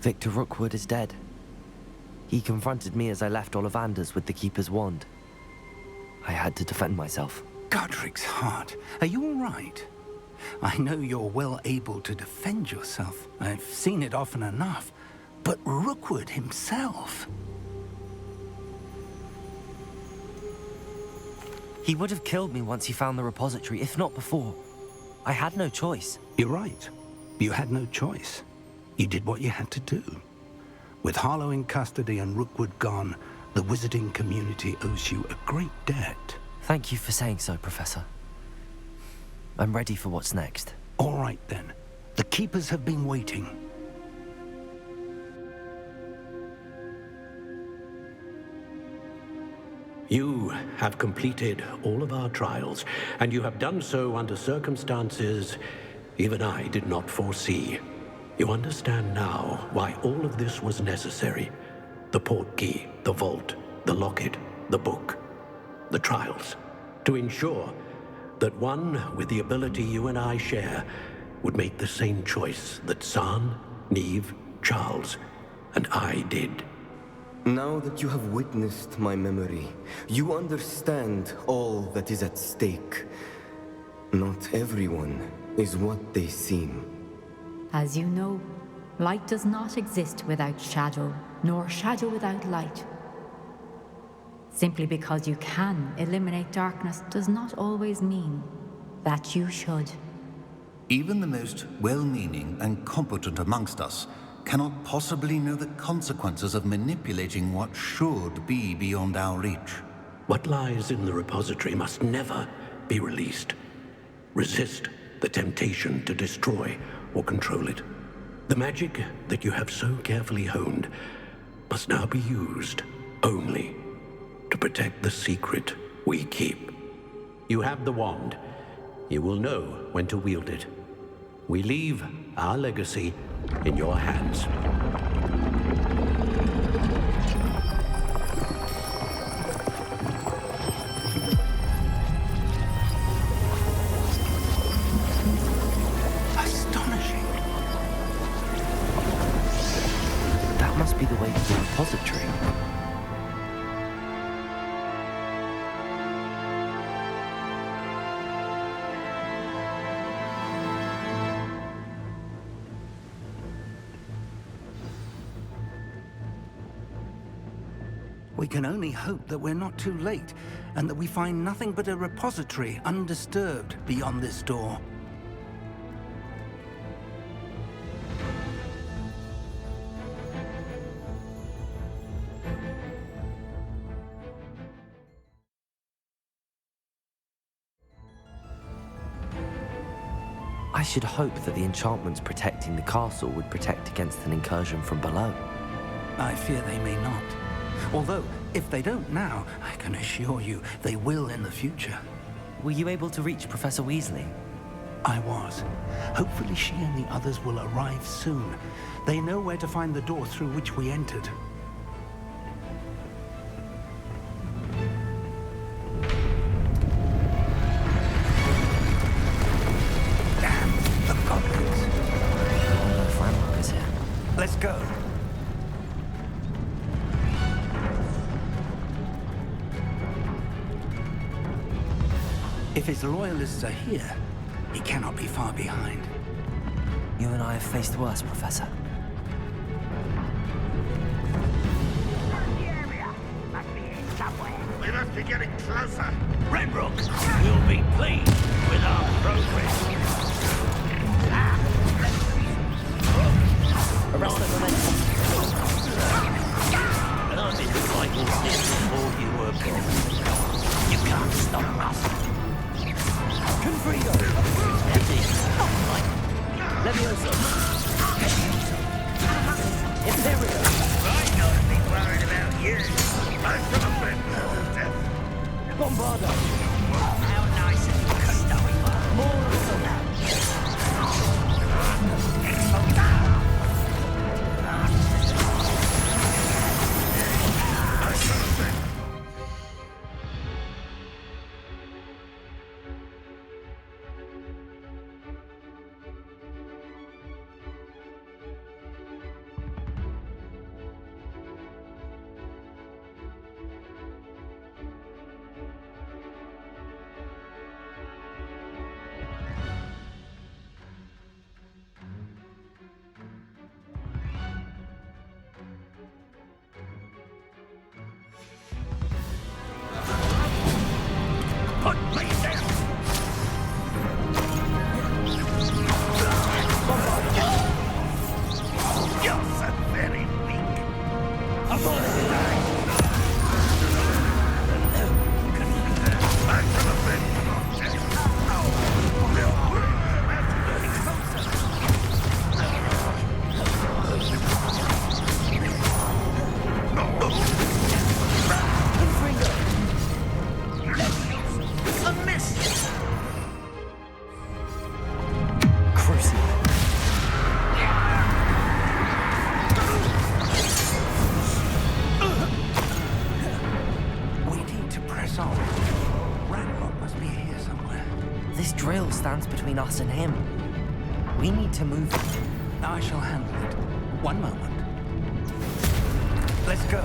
Victor Rookwood is dead. He confronted me as I left Ollivander's with the Keeper's wand. I had to defend myself. Godric's heart. Are you all right? I know you're well able to defend yourself. I've seen it often enough. But Rookwood himself... He would have killed me once he found the repository, if not before. I had no choice. You're right. You had no choice. You did what you had to do. With Harlow in custody and Rookwood gone, the wizarding community owes you a great debt. Thank you for saying so, Professor. I'm ready for what's next. All right, then. The Keepers have been waiting. You have completed all of our trials, and you have done so under circumstances even I did not foresee. You understand now why all of this was necessary. The portkey, the vault, the locket, the book, the trials. To ensure that one with the ability you and I share would make the same choice that San, Neve, Charles, and I did. Now that you have witnessed my memory, you understand all that is at stake. Not everyone is what they seem. As you know, light does not exist without shadow, nor shadow without light. Simply because you can eliminate darkness does not always mean that you should. Even the most well-meaning and competent amongst us cannot possibly know the consequences of manipulating what should be beyond our reach. What lies in the repository must never be released. Resist the temptation to destroy or control it. The magic that you have so carefully honed must now be used only to protect the secret we keep. You have the wand. You will know when to wield it. We leave our legacy in your hands. Astonishing. That must be the way to the repository. We can only hope that we're not too late, and that we find nothing but a repository undisturbed beyond this door. I should hope that the enchantments protecting the castle would protect against an incursion from below. I fear they may not. Although, if they don't now, I can assure you they will in the future. Were you able to reach Professor Weasley? I was. Hopefully she and the others will arrive soon. They know where to find the door through which we entered. Damn, the goblins. Oh no, Franlock is here. Let's go. If his loyalists are here, he cannot be far behind. You and I have faced worse, Professor. We must be getting closer. Renbrook will be pleased with our progress. Arrest the momentum. I've been fighting this before you were born. You can't stop us. Confrigo! Levioso! Imperio! I don't be worried about you. I should have been. Bombardo! How nice of you to stow him. More of Put me down. You're so very weak. I should have been. This drill stands between us and him. We need to move it. I shall handle it. One moment. Let's go.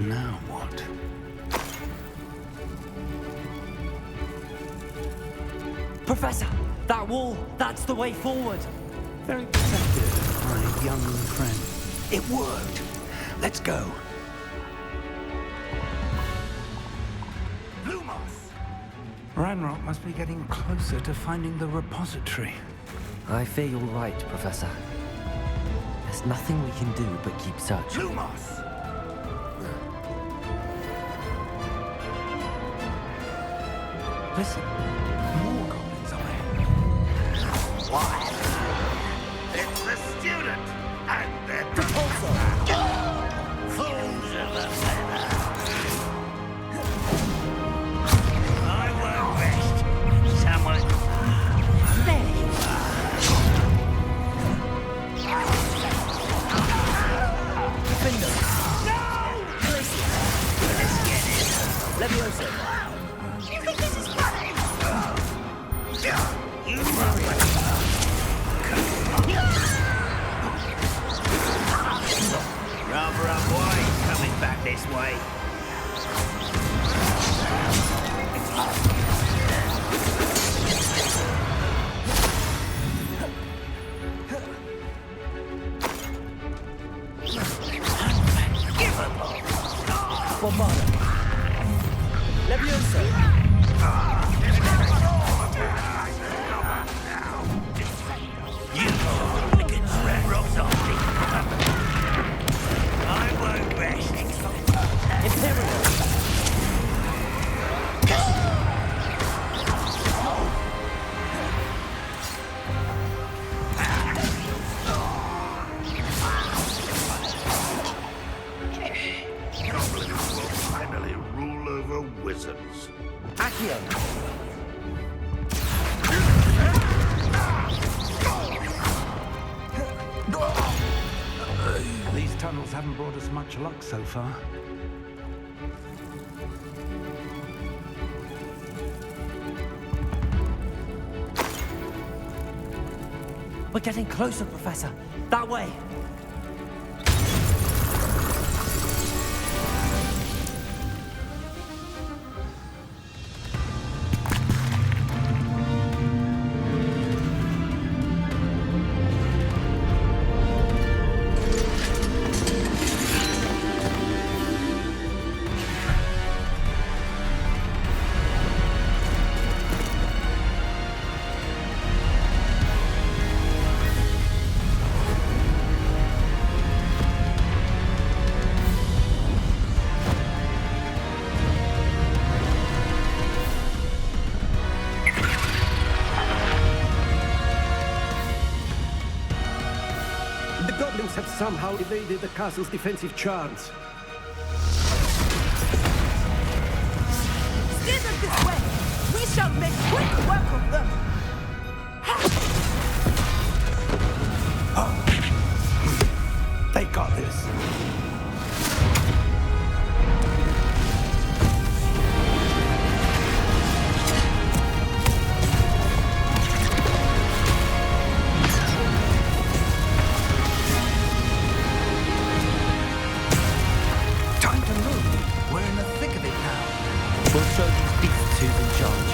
Now what? Professor, that wall, that's the way forward. Very perceptive, my young friend. It worked. Let's go. Ranrock must be getting closer to finding the repository. I fear you're right, Professor. There's nothing we can do but keep searching. Lumos! Listen. More goblins are there. Why? It's the student and their proposal. Fools of a feather. I won't rest. Someone. There you Findo. No! Let's get it. Levioso. You think this is funny? You Rather up wide coming back this way. Bombarda. Levioso. You against Ranrock's army. I won't rest. Imperial. Goblins will finally rule over wizards. Accio. These tunnels haven't brought us much luck so far. We're getting closer, Professor. That way. The goblins have somehow evaded the castle's defensive charms. Steer them this way. We shall make quick work of them. They got this. Time to move. We're in the thick of it now. We'll show these beasts who's in charge.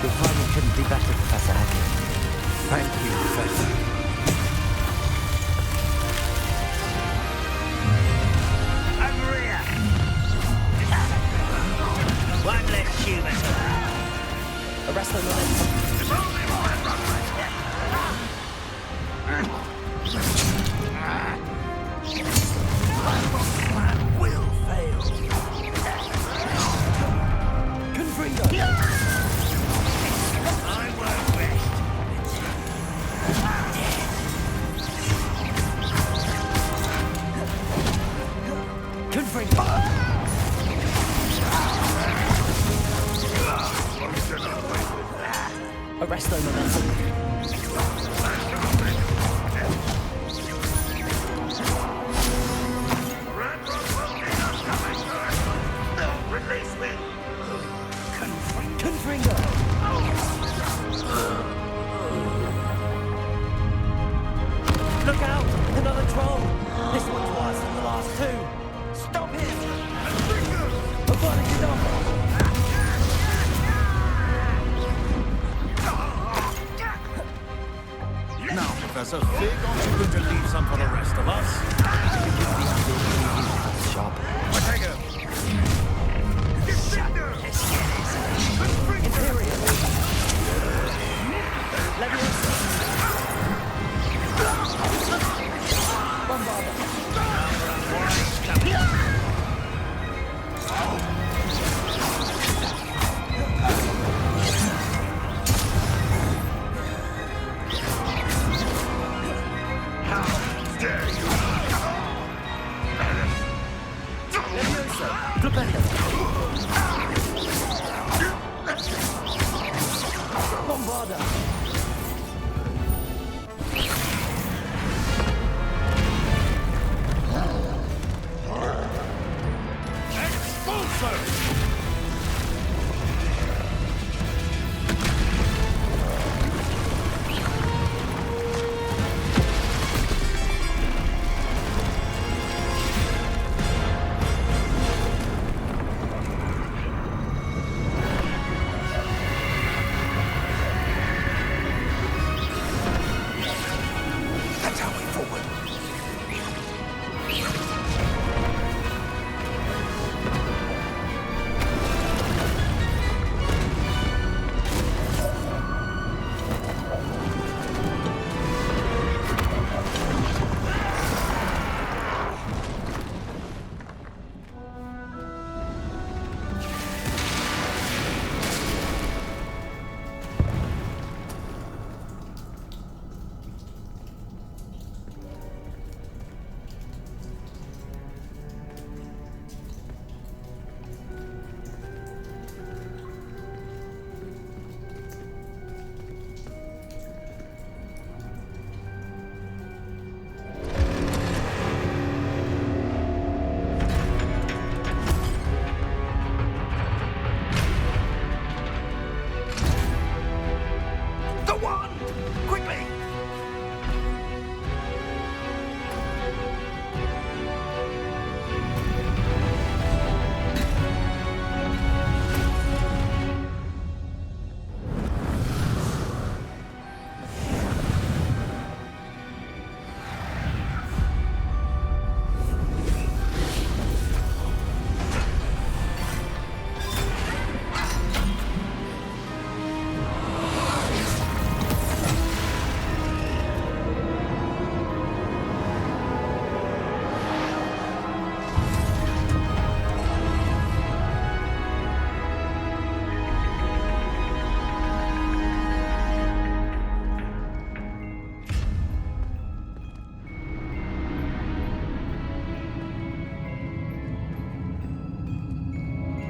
Your timing couldn't be better, Professor, have you? Thank you, Professor. Over here. One less human. Arrest them on it. Will fail. Confringo. I won't rest. Confringo. Arrest them on it. Release me. Confringo. Look out! Another troll! This one's worse than the last two! a fig, aren't you going to leave some for the rest of us? Sharp. I take it.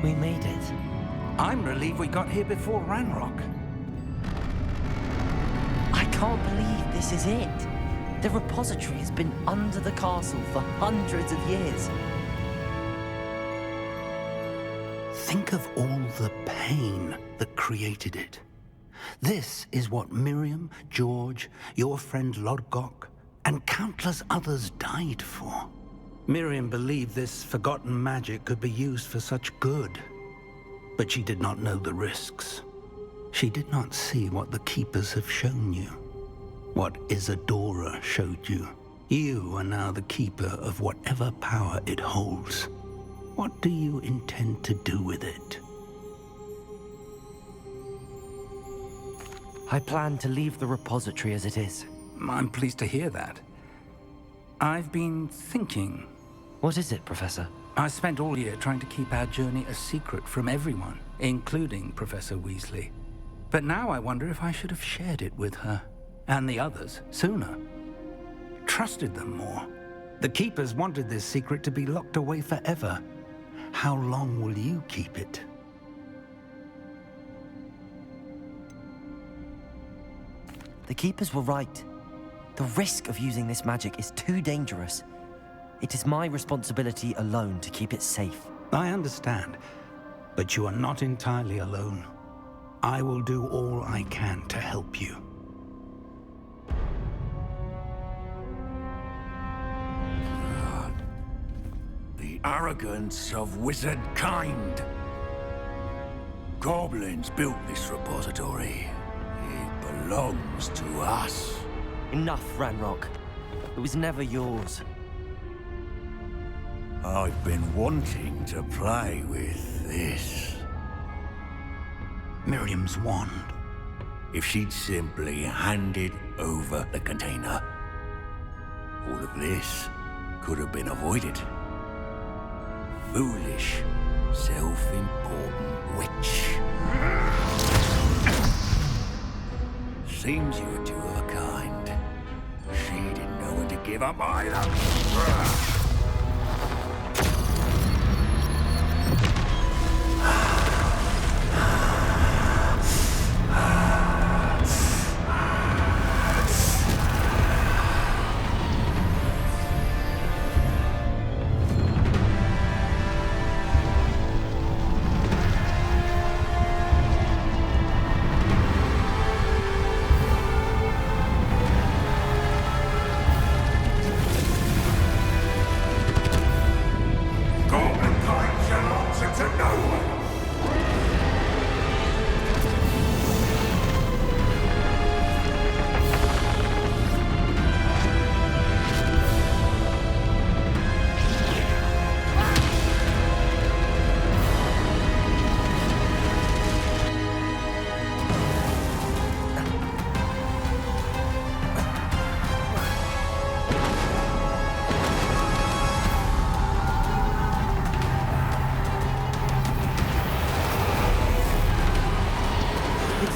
We made it. I'm relieved we got here before Ranrock. I can't believe this is it. The repository has been under the castle for hundreds of years. Think of all the pain that created it. This is what Miriam, George, your friend Lodgok, and countless others died for. Miriam believed this forgotten magic could be used for such good. But she did not know the risks. She did not see what the Keepers have shown you. What Isadora showed you. You are now the Keeper of whatever power it holds. What do you intend to do with it? I plan to leave the repository as it is. I'm pleased to hear that. I've been thinking. What is it, Professor? I spent all year trying to keep our journey a secret from everyone, including Professor Weasley. But now I wonder if I should have shared it with her, and the others, sooner. Trusted them more. The Keepers wanted this secret to be locked away forever. How long will you keep it? The Keepers were right. The risk of using this magic is too dangerous. It is my responsibility alone to keep it safe. I understand, but you are not entirely alone. I will do all I can to help you. The arrogance of wizard kind. Goblins built this repository. It belongs to us. Enough, Ranrock. It was never yours. I've been wanting to play with this. Miriam's wand. If she'd simply handed over the container, all of this could have been avoided. Foolish, self-important witch. Seems you were two of a kind. She didn't know when to give up either.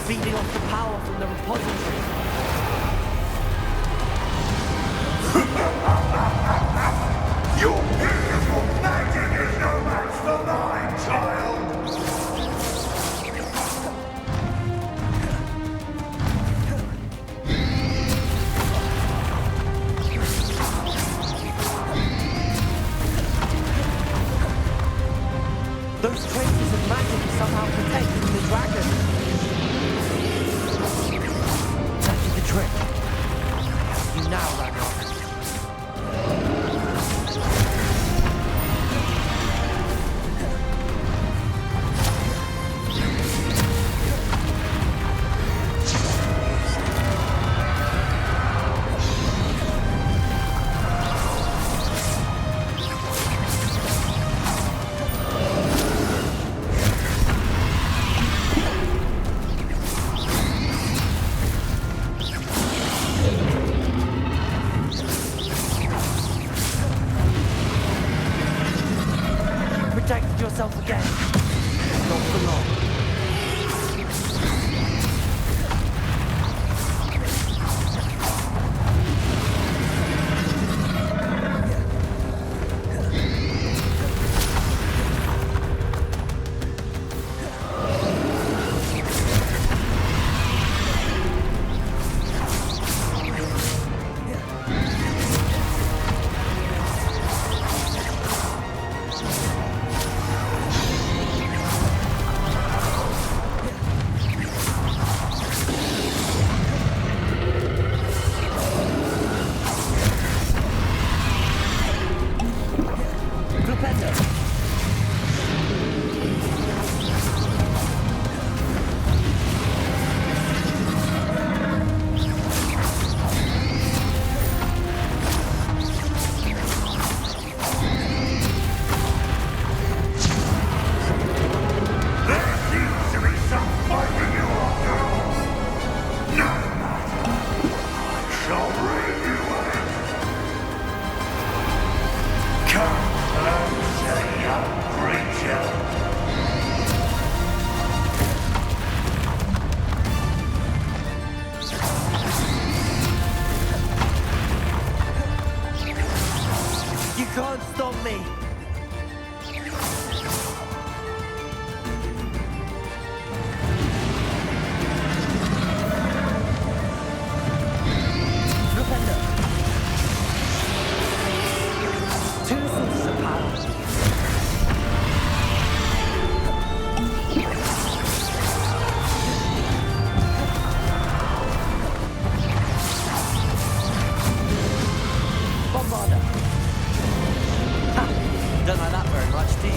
Feeding off the power from the repository. Your beautiful magic is no match for mine, child! Those traces of magic are somehow protected from the dragon. Trick. I have you now, Ranrock. Protect yourself again. Not for long. can't stop me. Two sources of power. Bombarder. Ha! Don't like that very much, do you?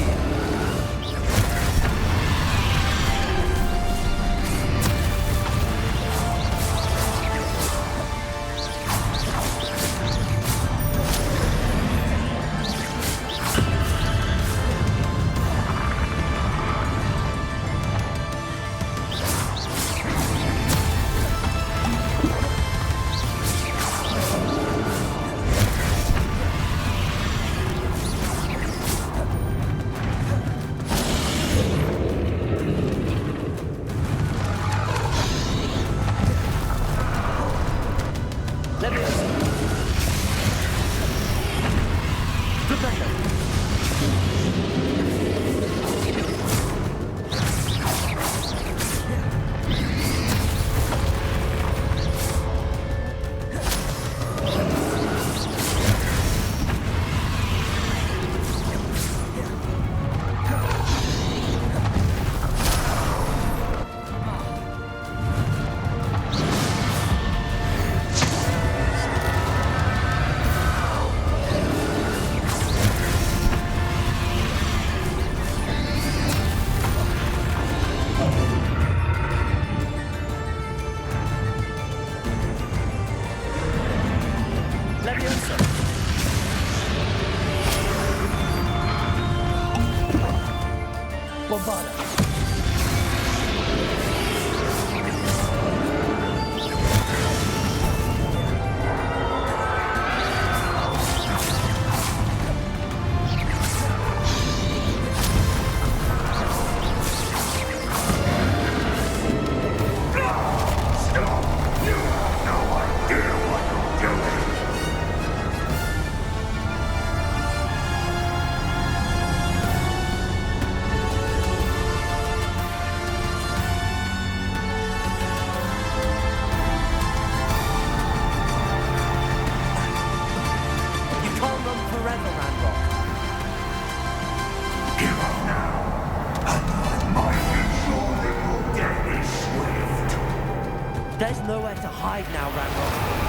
There's nowhere to hide now, Ranrock.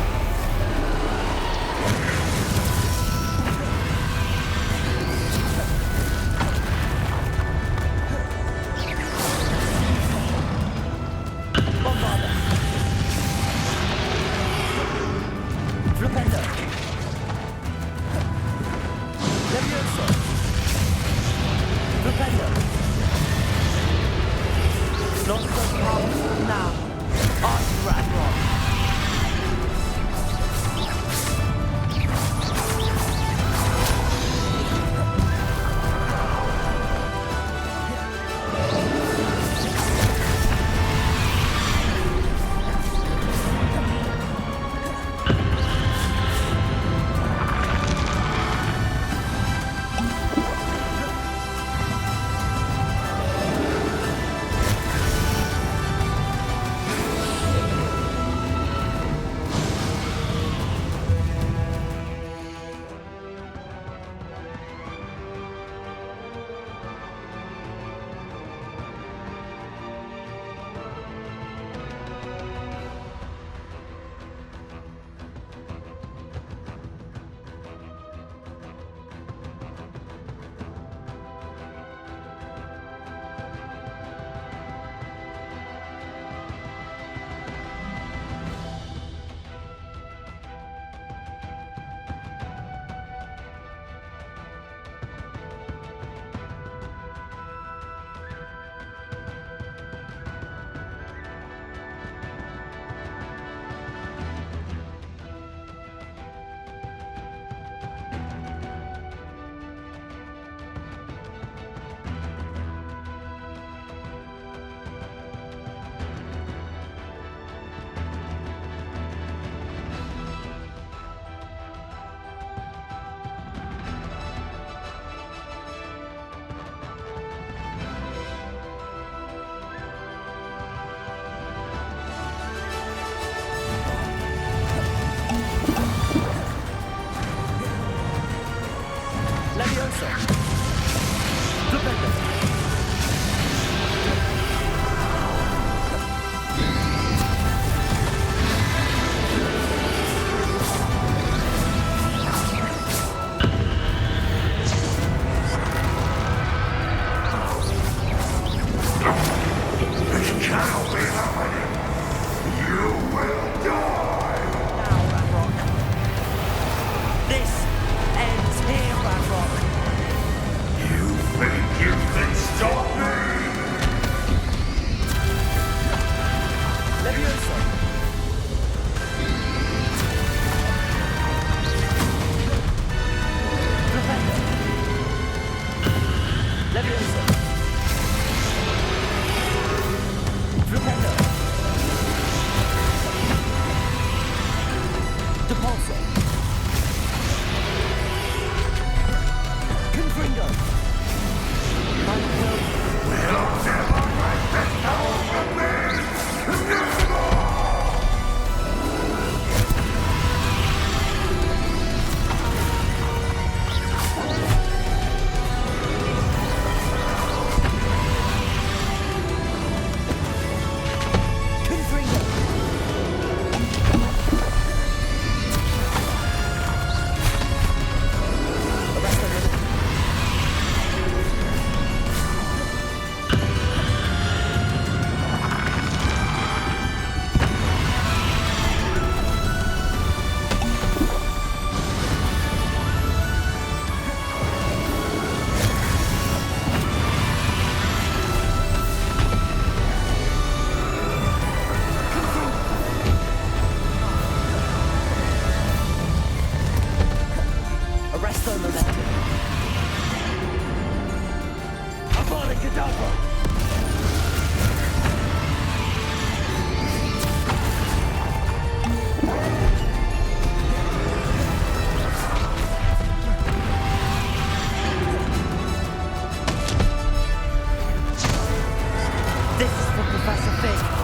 Abracadabra! This is for Professor Fig.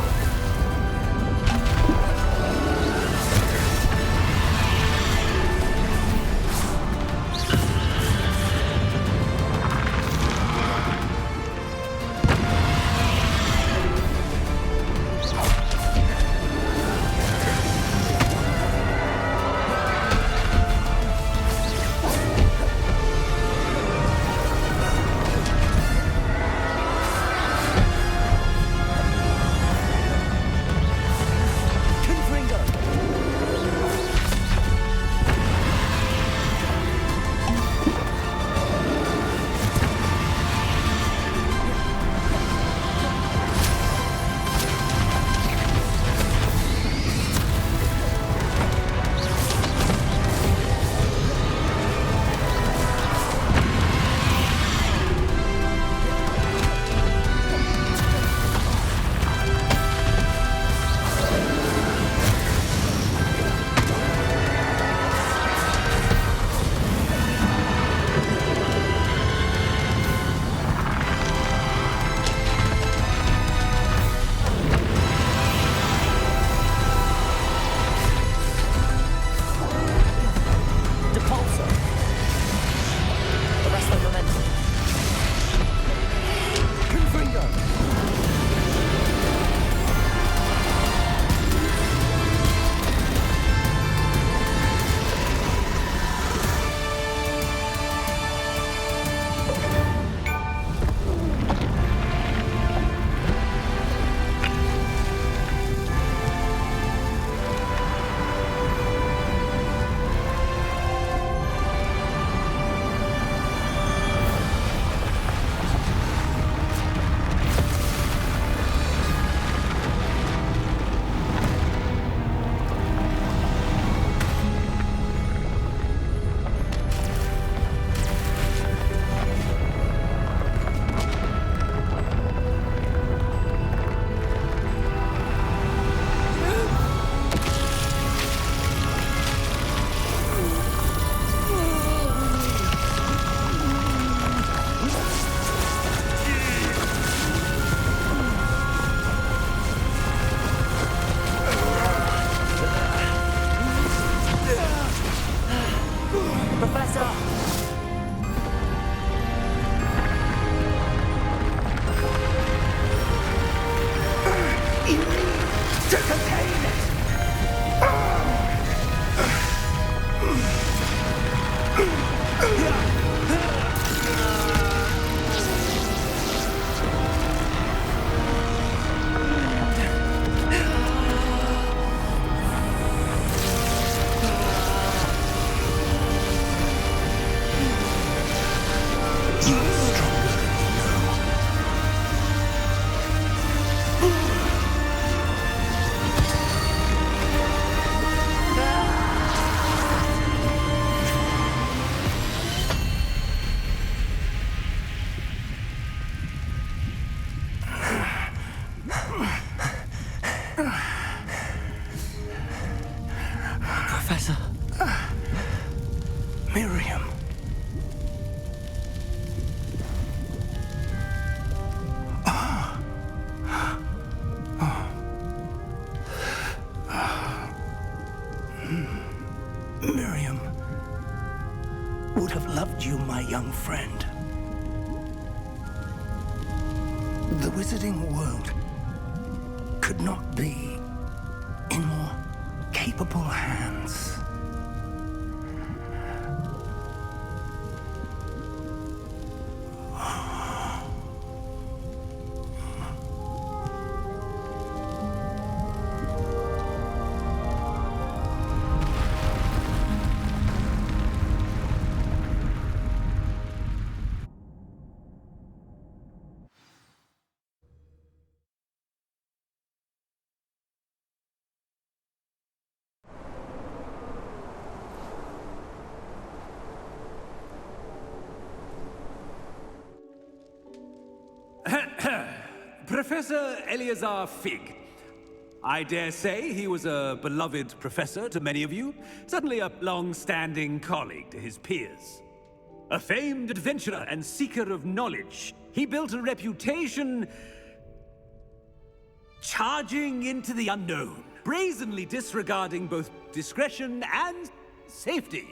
Professor. Miriam. Miriam would have loved you, my young friend. The wizarding world could not be in more capable hands. Professor Eleazar Fig. I dare say he was a beloved professor to many of you, certainly a long-standing colleague to his peers. A famed adventurer and seeker of knowledge, he built a reputation charging into the unknown, brazenly disregarding both discretion and safety,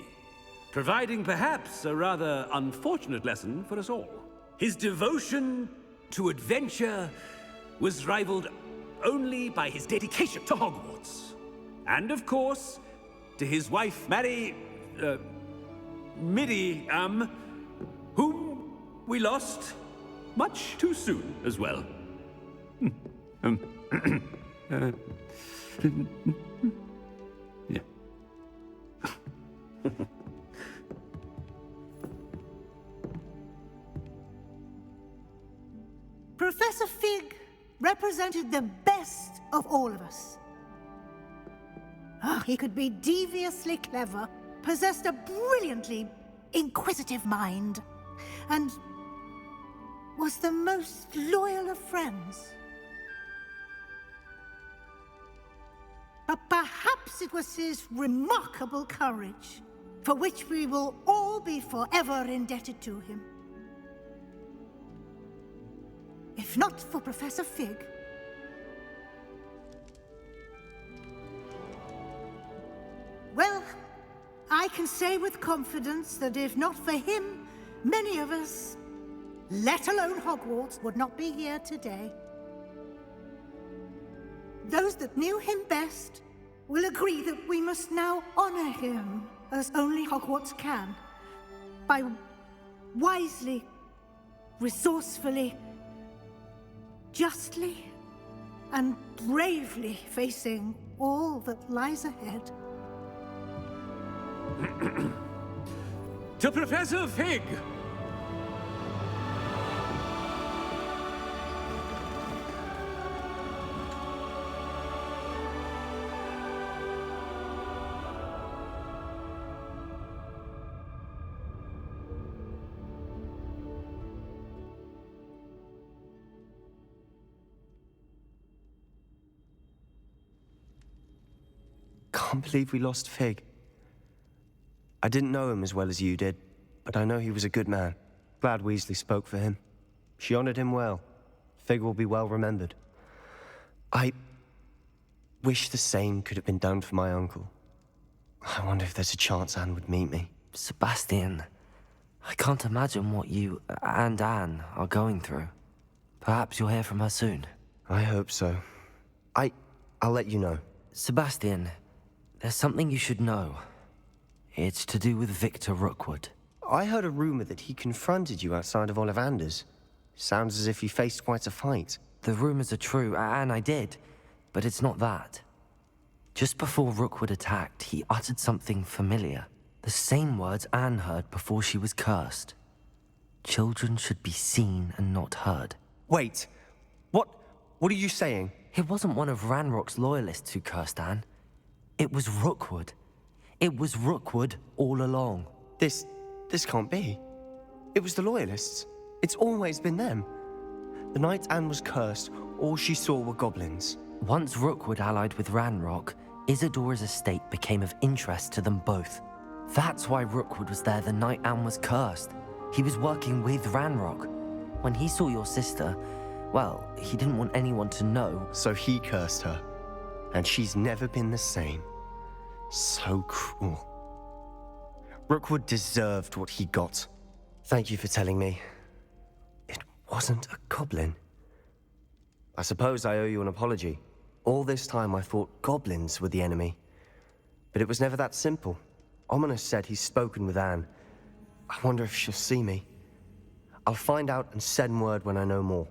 providing perhaps a rather unfortunate lesson for us all. His devotion to adventure was rivaled only by his dedication to Hogwarts. And of course, to his wife, Midi, whom we lost much too soon as well. Yeah. Professor Fig represented the best of all of us. He could be deviously clever, possessed a brilliantly inquisitive mind, and was the most loyal of friends. But perhaps it was his remarkable courage, for which we will all be forever indebted to him. If not for Professor Fig, well, I can say with confidence that if not for him, many of us, let alone Hogwarts, would not be here today. Those that knew him best will agree that we must now honor him as only Hogwarts can, by wisely, resourcefully, justly, and bravely facing all that lies ahead. To Professor Fig! Can't believe we lost Fig. I didn't know him as well as you did, but I know he was a good man. Glad Weasley spoke for him. She honored him well. Fig will be well remembered. I wish the same could have been done for my uncle. I wonder if there's a chance Anne would meet me. Sebastian, I can't imagine what you and Anne are going through. Perhaps you'll hear from her soon. I hope so. I'll let you know. Sebastian, there's something you should know. It's to do with Victor Rookwood. I heard a rumor that he confronted you outside of Ollivander's. Sounds as if you faced quite a fight. The rumors are true, and I did. But it's not that. Just before Rookwood attacked, he uttered something familiar. The same words Anne heard before she was cursed. Children should be seen and not heard. Wait. What are you saying? It wasn't one of Ranrock's loyalists who cursed Anne. It was Rookwood. It was Rookwood all along. This can't be. It was the Loyalists. It's always been them. The night Anne was cursed, all she saw were goblins. Once Rookwood allied with Ranrock, Isadora's estate became of interest to them both. That's why Rookwood was there the night Anne was cursed. He was working with Ranrock. When he saw your sister, well, he didn't want anyone to know. So he cursed her. And she's never been the same. So cruel. Rookwood deserved what he got. Thank you for telling me. It wasn't a goblin. I suppose I owe you an apology. All this time I thought goblins were the enemy. But it was never that simple. Ominous said he's spoken with Anne. I wonder if she'll see me. I'll find out and send word when I know more.